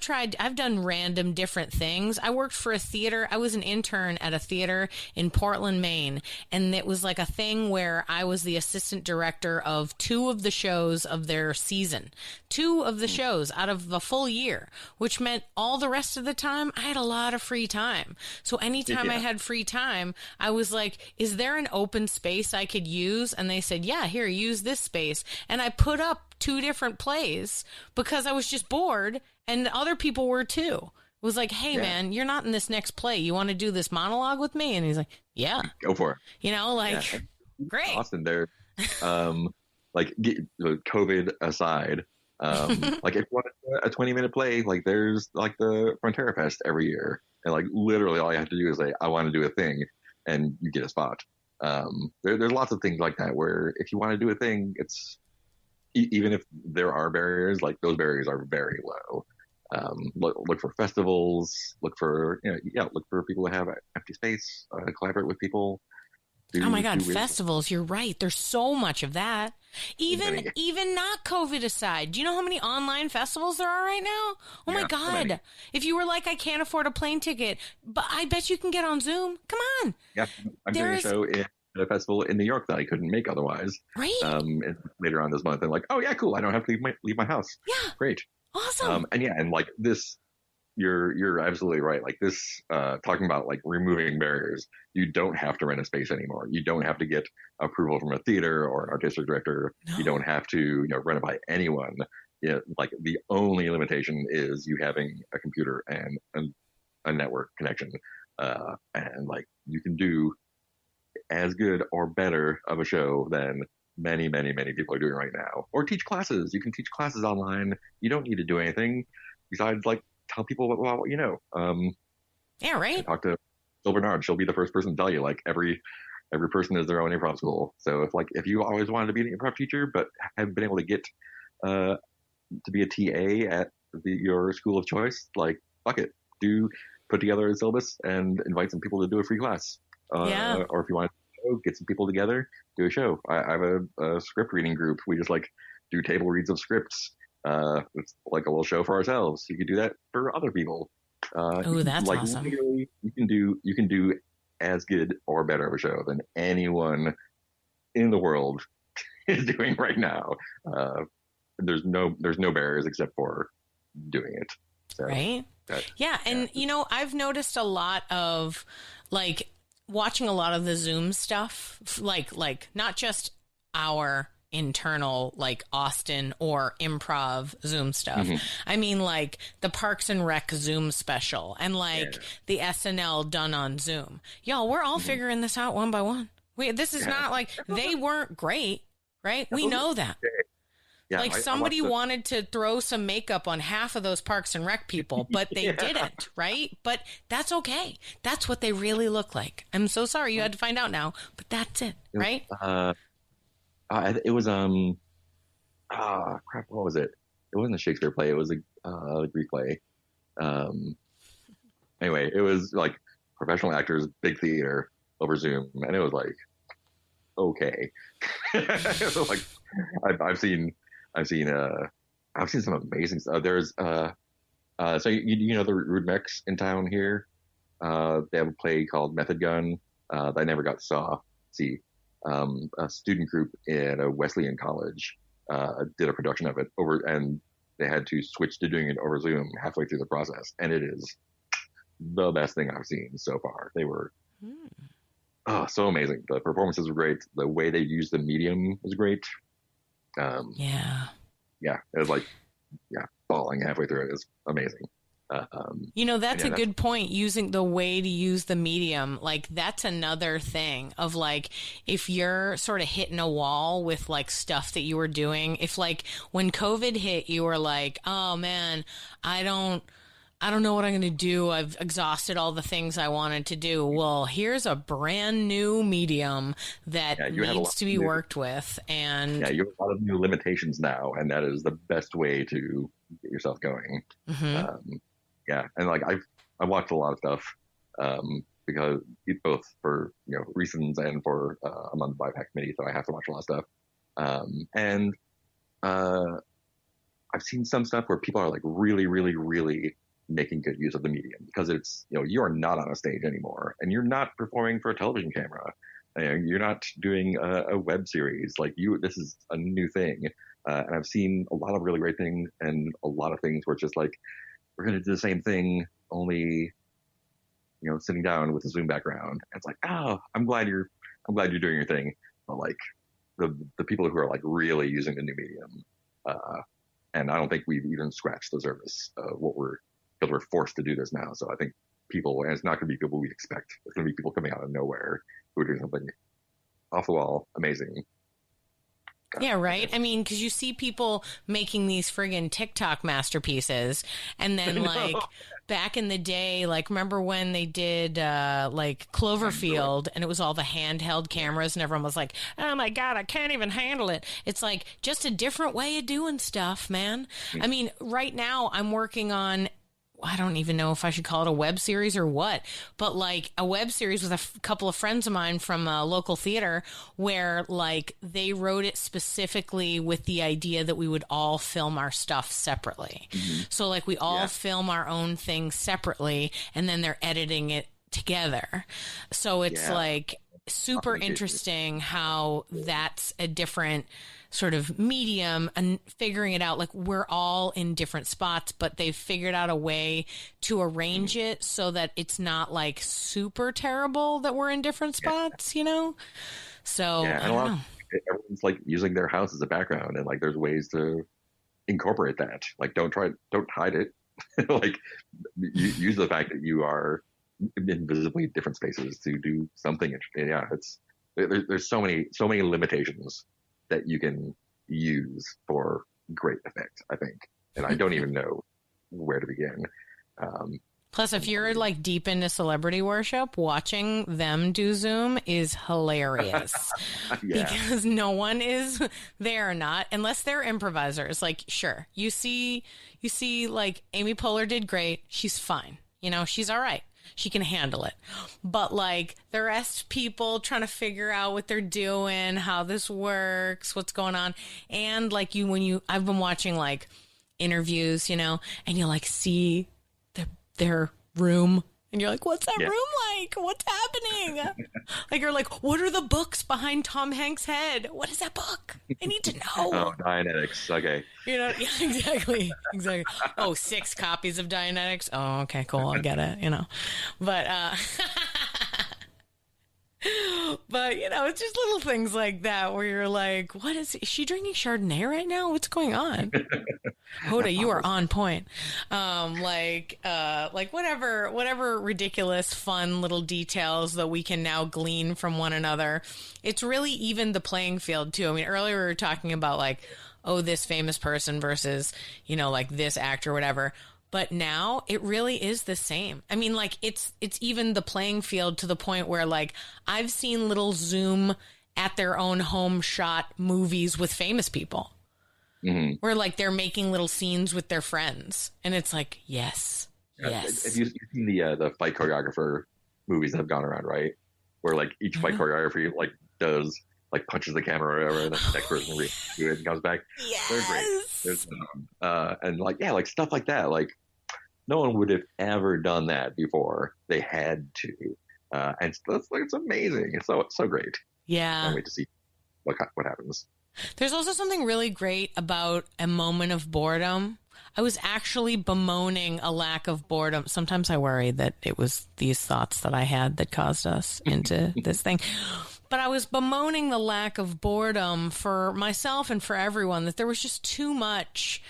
done random different things. I worked for a theater. I was an intern at a theater in Portland, Maine. And it was like a thing where I was the assistant director of 2 of the shows of their season, 2 of the shows out of the full year, which meant all the rest of the time I had a lot of free time. So anytime I had free time, I was like, is there an open space I could use? And they said, yeah, here, use this space. And I put up 2 different plays because I was just bored and other people were too. It was like, hey man, you're not in this next play. You want to do this monologue with me? And he's like, yeah, go for it. You know, like, great. Austin there, like COVID aside, like if you want a 20-minute play, like there's like the Frontera Fest every year. And like literally all you have to do is say, I want to do a thing and you get a spot. There's lots of things like that where if you want to do a thing, it's, even if there are barriers, like those barriers are very low. Look for festivals, look for people who have empty space, collaborate with people. Oh my God, festivals. You're right. There's so much of that. Even not COVID aside, do you know how many online festivals there are right now? Oh my God. So if you were like, I can't afford a plane ticket, but I bet you can get on Zoom. Come on. Yeah. I'm doing a show at a festival in New York that I couldn't make otherwise. Right. Later on this month. And like, oh yeah, cool. I don't have to leave my house. Yeah. Great. Awesome. And like this, you're absolutely right. Like this, talking about like removing barriers, you don't have to rent a space anymore. You don't have to get approval from a theater or an artistic director. No. You don't have to, run it by anyone. Like the only limitation is you having a computer and a network connection. And like you can do as good or better of a show than many, many, many people are doing right now. Or teach classes. You can teach classes online. You don't need to do anything besides like tell people about what you know. Yeah, right. Talk to Jill Bernard. She'll be the first person to tell you. Like every person is their own improv school. So if you always wanted to be an improv teacher but haven't been able to get to be a TA at your school of choice, like fuck it, put together a syllabus and invite some people to do a free class. Or if you want to get some people together, do a show. I have a script reading group. We just like do table reads of scripts. It's like a little show for ourselves. You could do that for other people. Oh, that's like, awesome. You can do as good or better of a show than anyone in the world is doing right now. There's no barriers except for doing it. So, right. And I've noticed a lot of like watching a lot of the Zoom stuff, like not just our internal like Austin or improv Zoom stuff. Mm-hmm. I mean like the Parks and Rec Zoom special and like the SNL done on Zoom. Y'all, we're all figuring this out one by one. This is not like they weren't great, right? We know that. Yeah, like somebody wanted to throw some makeup on half of those Parks and Rec people, but they didn't, right? But that's okay. That's what they really look like. I'm so sorry you had to find out now, but that's it, right? It was crap. What was it? It wasn't a Shakespeare play. It was a Greek play. Anyway, it was like professional actors, big theater over Zoom, and it was like okay. So like I've seen some amazing stuff. There's so you know the Rude Mex in town here. They have a play called Method Gun that I never got to see. A student group in a Wesleyan college did a production of it and they had to switch to doing it over Zoom halfway through the process, and it is the best thing I've seen so far. They were so amazing. The performances were great. The way they used the medium was great. It was like bawling halfway through it is amazing. That's a good point. Using the way to use the medium, like that's another thing of like, if you're sort of hitting a wall with like stuff that you were doing, if like when COVID hit, you were like, oh man, I don't know what I'm going to do. I've exhausted all the things I wanted to do. Well, here's a brand new medium that needs to be worked with. And you have a lot of new limitations now, and that is the best way to get yourself going. And like I've watched a lot of stuff because both for reasons and for I'm on the BIPAC committee, so I have to watch a lot of stuff. And I've seen some stuff where people are like really, really, really making good use of the medium, because it's you are not on a stage anymore, and you're not performing for a television camera, and you're not doing a web series. Like this is a new thing, and I've seen a lot of really great things, and a lot of things where it's just like, we're going to do the same thing, only, sitting down with a Zoom background. And it's like, oh, I'm glad you're doing your thing. But like the people who are like really using the new medium, and I don't think we've even scratched the surface of because we're forced to do this now. So I think people, and it's not going to be people we expect. It's going to be people coming out of nowhere who are doing something off the wall, amazing. Yeah, right. I mean, because you see people making these friggin' TikTok masterpieces, and then like back in the day, like remember when they did like Cloverfield, and it was all the handheld cameras, and everyone was like, "Oh my God, I can't even handle it." It's like just a different way of doing stuff, man. I mean, right now I'm working on, I don't even know if I should call it a web series or what, but like a web series with a couple of friends of mine from a local theater, where like they wrote it specifically with the idea that we would all film our stuff separately. So like we all film our own things separately, and then they're editing it together. So it's like super interesting how that's a different sort of medium, and figuring it out. Like we're all in different spots, but they've figured out a way to arrange it so that it's not like super terrible that we're in different spots, So I don't know. Everyone's like using their house as a background, and like there's ways to incorporate that. Like don't hide it. Like use the fact that you are in visibly different spaces to do something interesting. Yeah, there's so many limitations that you can use for great effect, I think. And I don't even know where to begin. Plus, if you're like deep into celebrity worship, watching them do Zoom is hilarious. Because no one is there or not, unless they're improvisers. Like, sure, you see like Amy Poehler did great. She's fine. She's all right. She can handle it. But like the rest people trying to figure out what they're doing, how this works, what's going on. And like I've been watching like interviews, and you like see their room, and you're like, what's that room like? What's happening? Like you're like, what are the books behind Tom Hanks' head? What is that book? I need to know. Oh, Dianetics. Okay. Yeah, exactly. Oh, 6 copies of Dianetics. Oh, okay, cool. I get it. But it's just little things like that where you're like, is she drinking Chardonnay right now? What's going on? Hoda, you are on point. Like whatever ridiculous, fun little details that we can now glean from one another. It's really even the playing field too. I mean, earlier we were talking about like, oh, this famous person versus, like this actor, whatever. But now it really is the same. I mean, like it's even the playing field to the point where like I've seen little Zoom at their own home shot movies with famous people. Where like they're making little scenes with their friends, and it's like, yes. Have you seen the fight choreographer movies that have gone around, right? Where like each fight choreography like does like punches the camera or whatever, and then the next person reacts to it and comes back. Yes. They're great. There's, and like like stuff like that. Like no one would have ever done that before. They had to, and it's amazing. It's so great. Yeah. Can't wait to see what happens. There's also something really great about a moment of boredom. I was actually bemoaning a lack of boredom. Sometimes I worry that it was these thoughts that I had that caused us into this thing. But I was bemoaning the lack of boredom for myself and for everyone, that there was just too much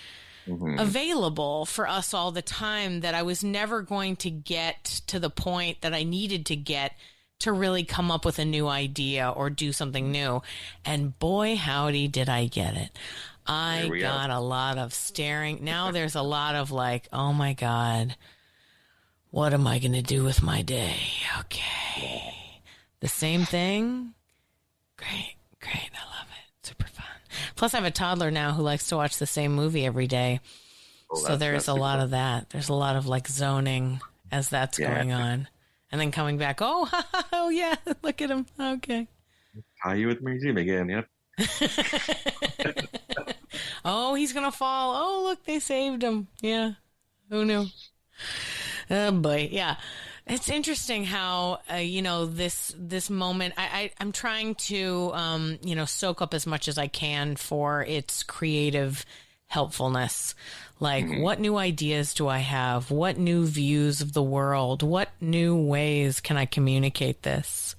available for us all the time that I was never going to get to the point that I needed to get to really come up with a new idea or do something new. And boy, howdy, did I get it. I got a lot of staring. Now there's a lot of like, oh my God, what am I going to do with my day? Okay. The same thing. Great. I love it. Super fun. Plus I have a toddler now who likes to watch the same movie every day. So there's a lot of that. There's a lot of like zoning as that's going on. And then coming back, oh yeah, look at him. Okay. Tie you with me again, yep. Oh, he's going to fall. Oh, look, they saved him. Yeah. Who knew? Oh, boy. Yeah. It's interesting how, this moment, I'm trying to, soak up as much as I can for its creative helpfulness. Like, what new ideas do I have? What new views of the world? What new ways can I communicate this?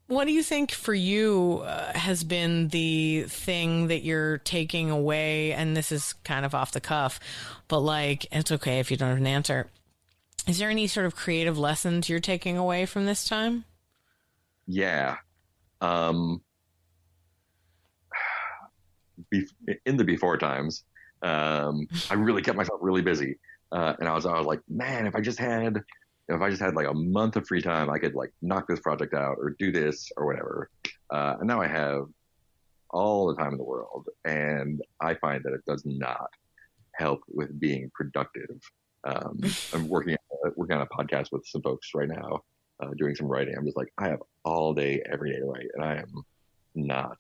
What do you think for you has been the thing that you're taking away? And this is kind of off the cuff, but like, it's okay if you don't have an answer. Is there any sort of creative lessons you're taking away from this time? Yeah. In the before times, I really kept myself really busy. And I was like, man, if I just had like a month of free time, I could like knock this project out or do this or whatever. And now I have all the time in the world. And I find that it does not help with being productive. I'm working on a podcast with some folks right now, doing some writing. I'm just like, I have all day, every day to write, and I am not.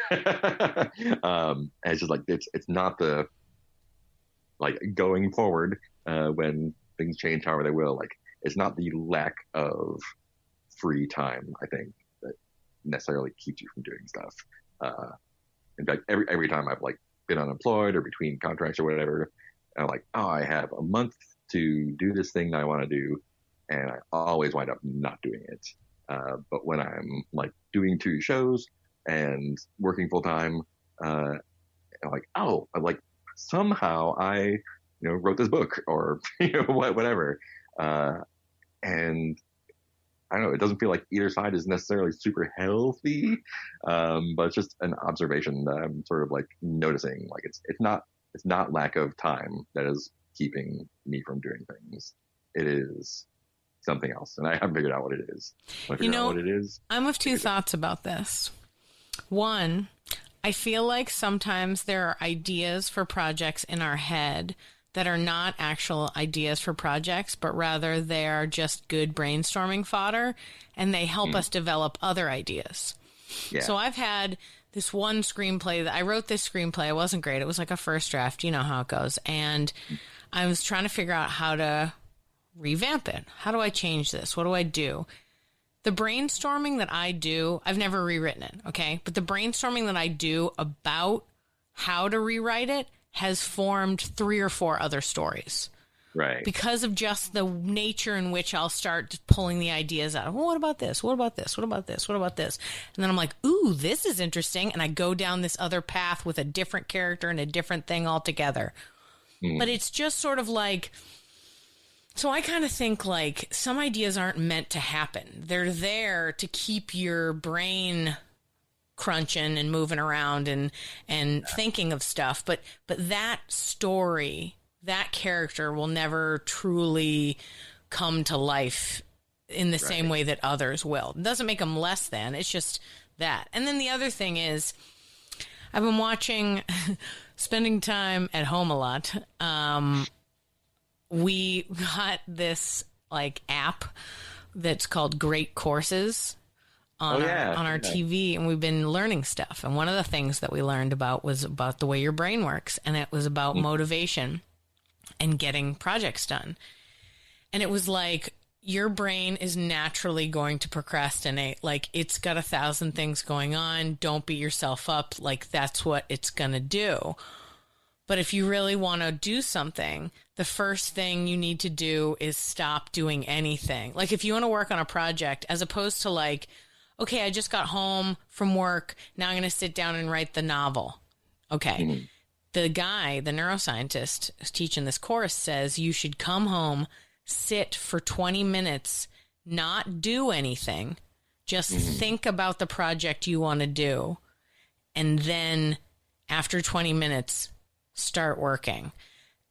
And it's just like, it's not the, like, going forward, when things change however they will, like, it's not the lack of free time, I think, that necessarily keeps you from doing stuff. In fact, every time I've like been unemployed or between contracts or whatever, I'm like, oh, I have a month to do this thing that I want to do, and I always wind up not doing it. But when I'm like doing 2 shows and working full time, I'm like, oh, like somehow I, wrote this book or whatever, and I don't know. It doesn't feel like either side is necessarily super healthy, but it's just an observation that I'm sort of like noticing. Like it's not lack of time that is keeping me from doing things. It is something else, and I haven't figured out what it is. When I figure out what it is, I'm of 2 thoughts about this. One, I feel like sometimes there are ideas for projects in our head that are not actual ideas for projects, but rather they are just good brainstorming fodder, and they help us develop other ideas. Yeah. So I've had this one screenplay that I wrote. This screenplay, it wasn't great. It was like a first draft. You know how it goes. And I was trying to figure out how to revamp it. How do I change this? What do I do? The brainstorming that I do, I've never rewritten it, okay? But the brainstorming that I do about how to rewrite it has formed 3 or 4 other stories. Right. Because of just the nature in which I'll start pulling the ideas out. Well, what about this? What about this? What about this? What about this? And then I'm like, ooh, this is interesting. And I go down this other path with a different character and a different thing altogether. But it's just sort of like, so I kind of think like some ideas aren't meant to happen. They're there to keep your brain crunching and moving around and thinking of stuff. But that story, that character will never truly come to life in the same way that others will. It doesn't make them less than. It's just that. And then the other thing is, I've been spending time at home a lot. We got this like app that's called Great Courses on our TV, and we've been learning stuff. And one of the things that we learned about was about the way your brain works, and it was about motivation and getting projects done. And it was like, your brain is naturally going to procrastinate. Like, it's got 1,000 things going on. Don't beat yourself up. Like, that's what it's going to do. But if you really want to do something, the first thing you need to do is stop doing anything. Like, if you want to work on a project, as opposed to like, okay, I just got home from work, now I'm going to sit down and write the novel. Okay. Mm-hmm. The guy, the neuroscientist who's teaching this course, says you should come home, sit for 20 minutes, not do anything, just think about the project you want to do, and then after 20 minutes, start working.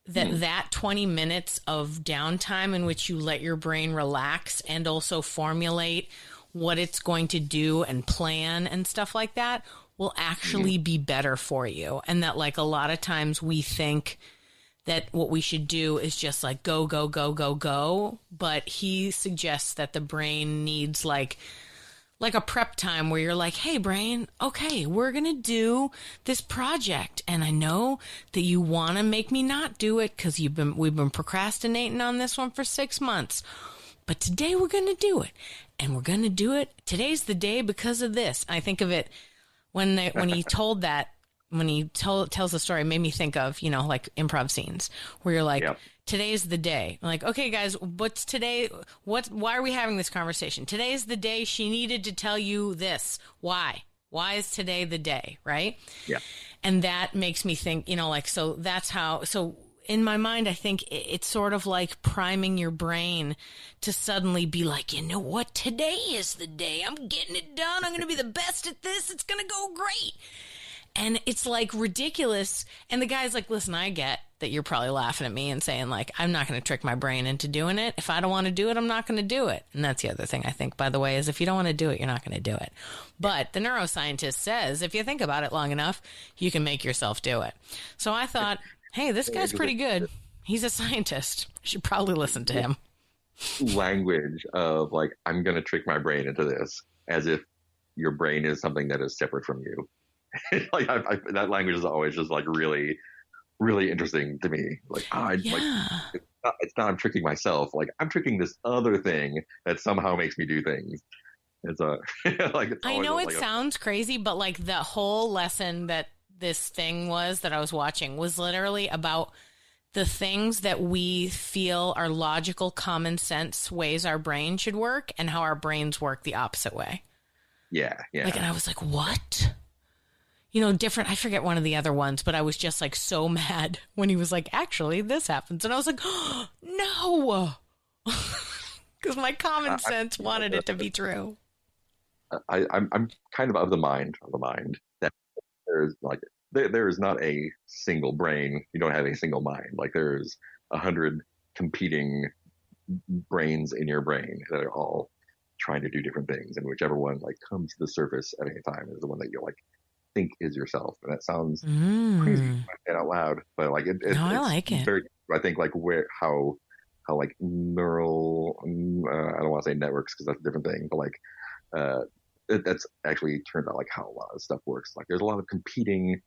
That 20 minutes of downtime in which you let your brain relax and also formulate what it's going to do and plan and stuff like that will actually be better for you. And that, like, a lot of times we think that what we should do is just like go, go, go, go, go. But he suggests that the brain needs like a prep time where you're like, hey, brain, okay, we're going to do this project. And I know that you want to make me not do it because we've been procrastinating on this one for 6 months. But today we're going to do it. And we're going to do it. Today's the day because of this. I think of it when he told that, when he tells the story, it made me think of, you know, like improv scenes where you're like, today's the day. I'm like, okay, guys, what's today? Why are we having this conversation? Today's the day she needed to tell you this. Why? Why is today the day? Right? Yeah. And that makes me think, you know, like, so that's how, so in my mind, I think it's sort of like priming your brain to suddenly be like, you know what? Today is the day. I'm getting it done. I'm going to be the best at this. It's going to go great. And it's like ridiculous. And the guy's like, listen, I get that you're probably laughing at me and saying like, I'm not going to trick my brain into doing it. If I don't want to do it, I'm not going to do it. And that's the other thing I think, by the way, is if you don't want to do it, you're not going to do it. But the neuroscientist says, if you think about it long enough, you can make yourself do it. So I thought, hey, this guy's pretty good. He's a scientist. I should probably listen to him. Language of like, I'm going to trick my brain into this, as if your brain is something that is separate from you. Like that language is always just like really, really interesting to me. Like, it's not I'm tricking myself. Like, I'm tricking this other thing that somehow makes me do things. It's like, it's I know it like sounds crazy, but like the whole lesson that this thing was that I was watching was literally about the things that we feel are logical, common sense ways our brain should work and how our brains work the opposite way. Yeah. Like, and I was like, what? You know, different. I forget one of the other ones, but I was just like so mad when he was like, actually, this happens. And I was like, oh, no, because my common sense wanted it to be true. I'm kind of the mind that there's like, there is not a single brain. You don't have a single mind. Like, there's 100 competing brains in your brain that are all trying to do different things. And whichever one like comes to the surface at any time is the one that you like think is yourself. And that sounds crazy and out loud, but like I like it. Very, I think like how like neural, I don't want to say networks because that's a different thing, but like that's actually turned out like how a lot of stuff works. Like, there's a lot of competing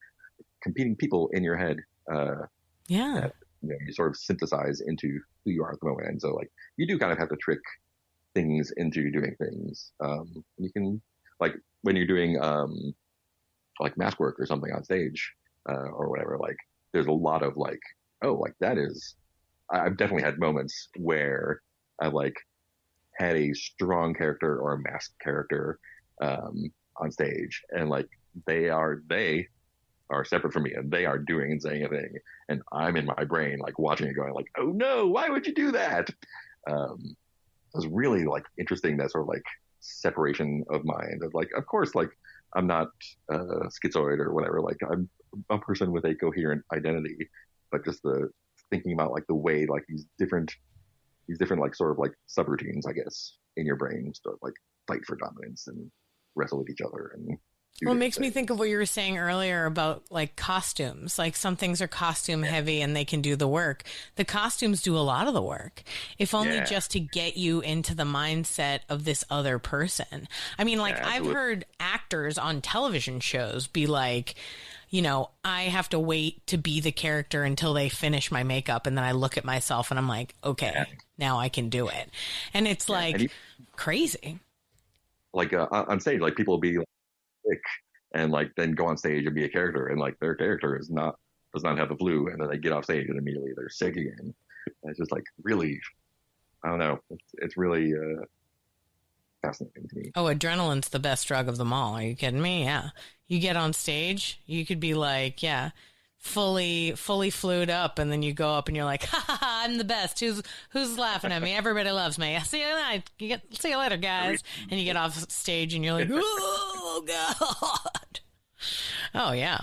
people in your head. That, you know, you sort of synthesize into who you are at the moment. And so like, you do kind of have to trick things into doing things. You can, like, when you're doing like mask work or something on stage or whatever, like, there's a lot of like, oh, like that is, I've definitely had moments where I like had a strong character or a masked character on stage, and like they are separate from me, and they are doing and saying a thing, and I'm in my brain like watching it going like, oh no, why would you do that? It was really like interesting, that sort of like separation of mind of like, of course, like I'm not schizoid or whatever, like I'm a person with a coherent identity, but just the thinking about like the way like these different like sort of like subroutines, I guess, in your brain sort of like fight for dominance and wrestle with each other. And well, it makes me think of what you were saying earlier about like costumes. Like, some things are costume heavy and they can do the work. The costumes do a lot of the work, if only just to get you into the mindset of this other person. I mean, like, I've heard actors on television shows be like, you know, I have to wait to be the character until they finish my makeup, and then I look at myself and I'm like, okay, now I can do it. And it's like crazy. Like on stage, like people will be like sick and like then go on stage and be a character, and like their character does not have the flu, and then they get off stage and immediately they're sick again. And it's just like really, I don't know. It's really fascinating to me. Oh, adrenaline's the best drug of them all. Are you kidding me? Yeah. You get on stage, you could be like, yeah, fully flued up, and then you go up and you're like, ha ha ha, I'm the best. Who's laughing at me? Everybody loves me. See you tonight. See you later, guys. And you get off stage and you're like, oh God. Oh yeah.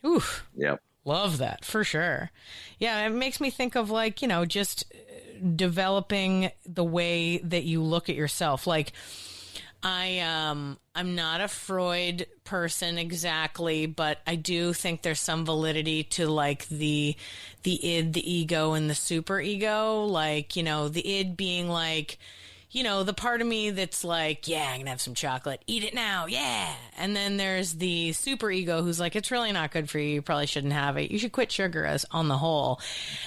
Oof. Yep. Love that for sure. Yeah, it makes me think of like, just developing the way that you look at yourself. Like I'm not a Freud person exactly, but I do think there's some validity to like the id, the ego, and the super ego. Like, the id being like, the part of me that's like, yeah, I'm gonna have some chocolate, eat it now, yeah. And then there's the super ego who's like, it's really not good for you, you probably shouldn't have it, you should quit sugar as on the whole.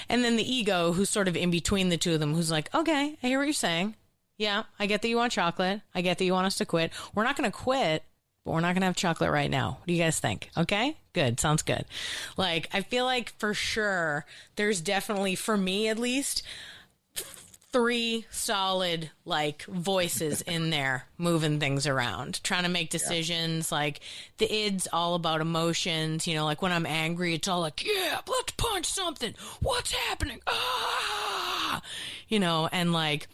And then the ego who's sort of in between the two of them, who's like, okay, I hear what you're saying. Yeah, I get that you want chocolate. I get that you want us to quit. We're not going to quit, but we're not going to have chocolate right now. What do you guys think? Okay, good. Sounds good. Like, I feel like for sure, there's definitely, for me at least, 3 solid like voices in there moving things around, trying to make decisions. Yeah. Like the id's all about emotions, like when I'm angry, it's all like, yeah, let's punch something. What's happening? Ah, and like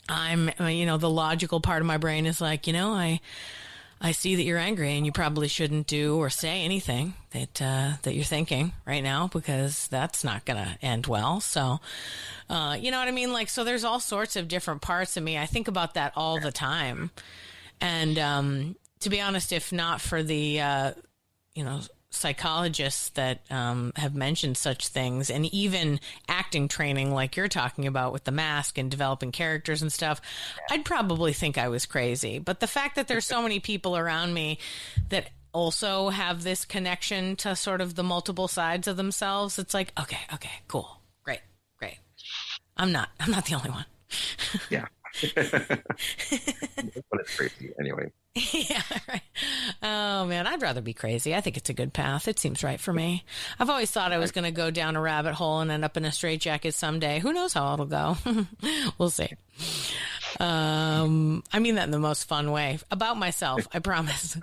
I'm, the logical part of my brain is like, I see that you're angry and you probably shouldn't do or say anything that you're thinking right now, because that's not going to end well. So, you know what I mean? Like, so there's all sorts of different parts of me. I think about that all the time. And to be honest, if not for the, psychologists that have mentioned such things, and even acting training like you're talking about with the mask and developing characters and stuff, I'd probably think I was crazy. But the fact that there's so many people around me that also have this connection to sort of the multiple sides of themselves, it's like, okay, cool, great. I'm not the only one. Yeah. But it's crazy anyway. Yeah, right. Oh man, I'd rather be crazy. I think it's a good path. It seems right for me. I've always thought I was going to go down a rabbit hole and end up in a straitjacket someday. Who knows how it'll go? We'll see. I mean that in the most fun way. About myself, I promise.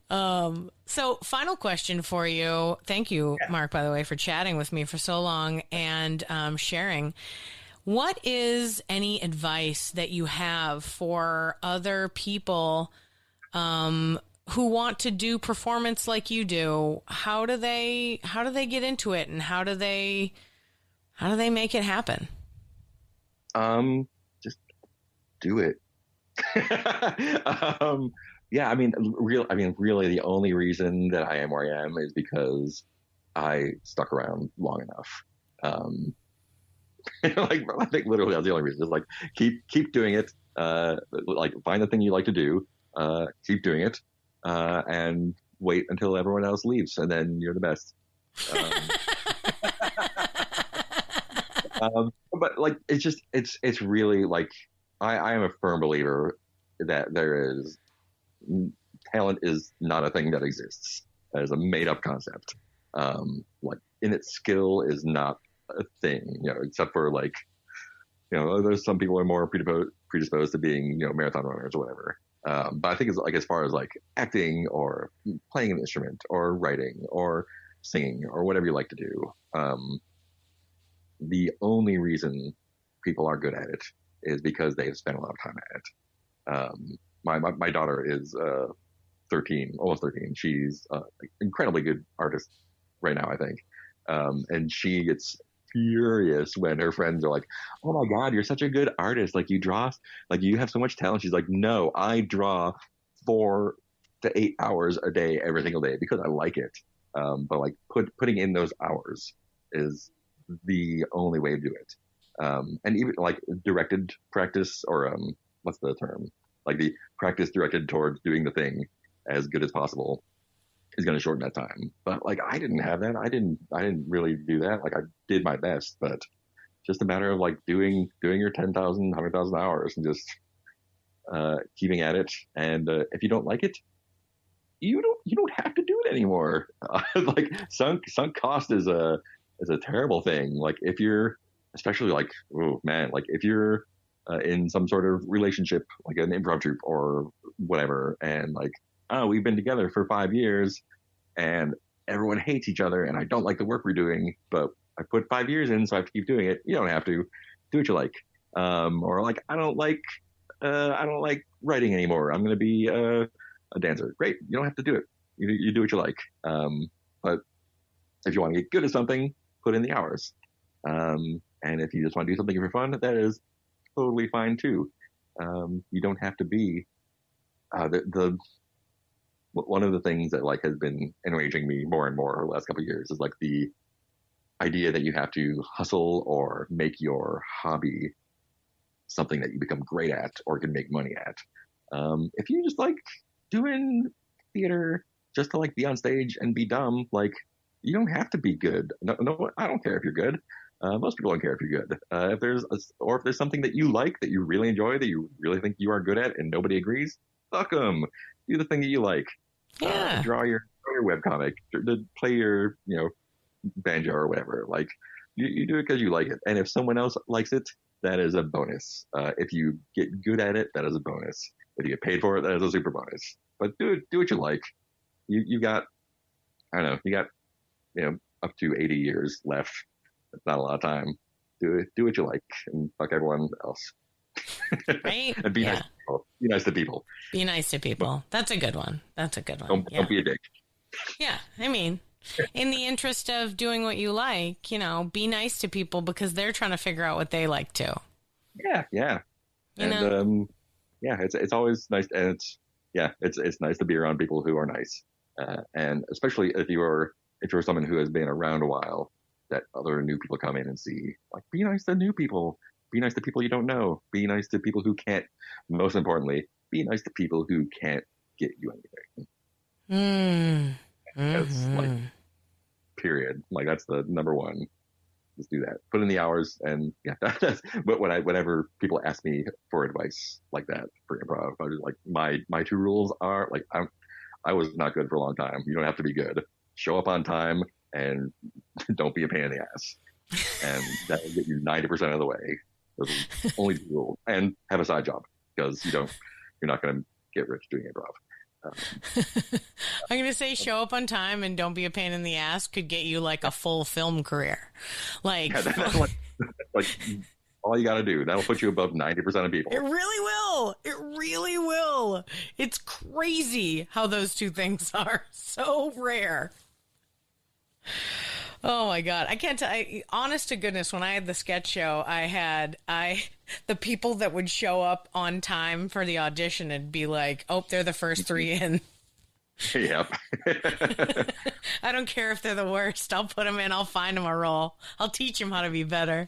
So final question for you. Thank you, Marc, by the way, for chatting with me for so long and sharing. What is any advice that you have for other people who want to do performance like you do? How do they get into it, and how do they make it happen? Just do it. Yeah, I mean, really, the only reason that I am where I am is because I stuck around long enough. Like, I think literally that's the only reason. Is like keep doing it. Like, find the thing you like to do. Keep doing it, and wait until everyone else leaves, and then you're the best. But like, it's really like, I am a firm believer that talent is not a thing that exists. That is a made up concept. Like, innate skill is not a thing, except for like, there's some people are more predisposed to being, marathon runners or whatever. But I think it's like, as far as like acting or playing an instrument or writing or singing or whatever you like to do, the only reason people are good at it is because they have spent a lot of time at it. My daughter is 13, almost 13. She's an incredibly good artist right now, I think. And she gets furious when her friends are like, oh my God, you're such a good artist. Like, you draw, like, you have so much talent. She's like, no, I draw 4 to 8 hours a day, every single day, because I like it. But like, putting in those hours is the only way to do it. And even like directed practice, or what's the term? Like, the practice directed towards doing the thing as good as possible is going to shorten that time. But like, I didn't have that. I didn't really do that. Like, I did my best, but just a matter of like doing your 10,000, 100,000 hours and just keeping at it. And if you don't like it, you don't have to do it anymore. Like, sunk cost is a terrible thing. Like, if you're, especially like, oh man, like if you're in some sort of relationship, like an improv troupe or whatever. And like, oh, we've been together for 5 years and everyone hates each other and I don't like the work we're doing, but I put 5 years in, so I have to keep doing it. You don't have to. Do what you like. Or like, I don't like writing anymore. I'm going to be a dancer. Great. You don't have to do it. You do what you like. But if you want to get good at something, put in the hours. And if you just want to do something for fun, that is totally fine too. You don't have to be one of the things that like has been enraging me more and more over the last couple of years is like the idea that you have to hustle or make your hobby something that you become great at or can make money at. If you just like doing theater just to like be on stage and be dumb, like you don't have to be good. No, I don't care if you're good. Most people don't care if you're good. If there's something that you like, that you really enjoy, that you really think you are good at, and nobody agrees, fuck them. Do the thing that you like. Yeah. Draw your webcomic. Play your banjo or whatever. Like you do it because you like it, and if someone else likes it, that is a bonus. If you get good at it, that is a bonus. If you get paid for it, that is a super bonus. But do what you like. You got, I don't know, you got up to 80 years left. That's not a lot of time. Do what you like and fuck everyone else. Right? And be nice to people. Be nice to people. Be nice to people. That's a good one. Don't be a dick. Yeah. I mean, in the interest of doing what you like, be nice to people because they're trying to figure out what they like too. Yeah. It's always nice, and it's nice to be around people who are nice, and especially if you're someone who has been around a while, that other new people come in and see. Like, be nice to new people. Be nice to people you don't know. Be nice to people who can't. Most importantly, be nice to people who can't get you anything. That's like, period. Like, that's the number one. Just do that. Put in the hours, and but whenever people ask me for advice like that for improv, I was like, my two rules are like, I was not good for a long time. You don't have to be good. Show up on time and don't be a pain in the ass, and that will get you 90% of the way. Those are the only two rules. And have a side job, because you're not going to get rich doing improv. I'm going to say show up on time and don't be a pain in the ass could get you like a full film career. Like, like all you got to do. That'll put you above 90% of people. It really will. It really will. It's crazy how those two things are so rare. Oh my God. I can't tell. Honest to goodness, when I had the sketch show, the people that would show up on time for the audition and be like, oh, they're the first three in. Yep. I don't care if they're the worst. I'll put them in. I'll find them a role. I'll teach them how to be better.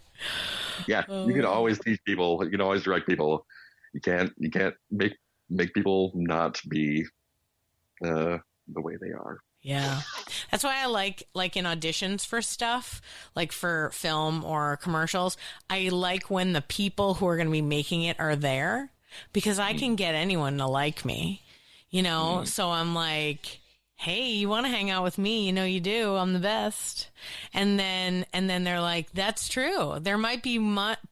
Yeah. You can always teach people. You can always direct people. You can't make people not be the way they are. Yeah. That's why I like in auditions for stuff, like for film or commercials, I like when the people who are going to be making it are there, because I can get anyone to like me, So I'm like, hey, you want to hang out with me? You do. I'm the best. And then they're like, that's true. There might be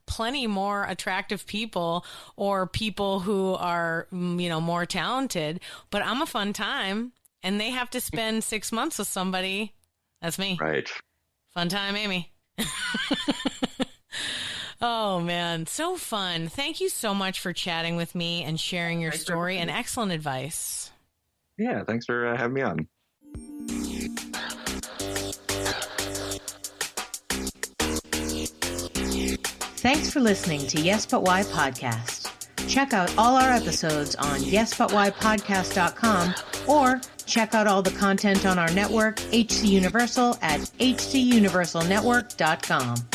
plenty more attractive people or people who are, more talented, but I'm a fun time. And they have to spend 6 months with somebody. That's me. Right. Fun time, Amy. Oh, man. So fun. Thank you so much for chatting with me and sharing your story and excellent advice. Yeah, thanks for having me on. Thanks for listening to Yes But Why Podcast. Check out all our episodes on yesbutwhypodcast.com or check out all the content on our network, HC Universal, at hcuniversalnetwork.com.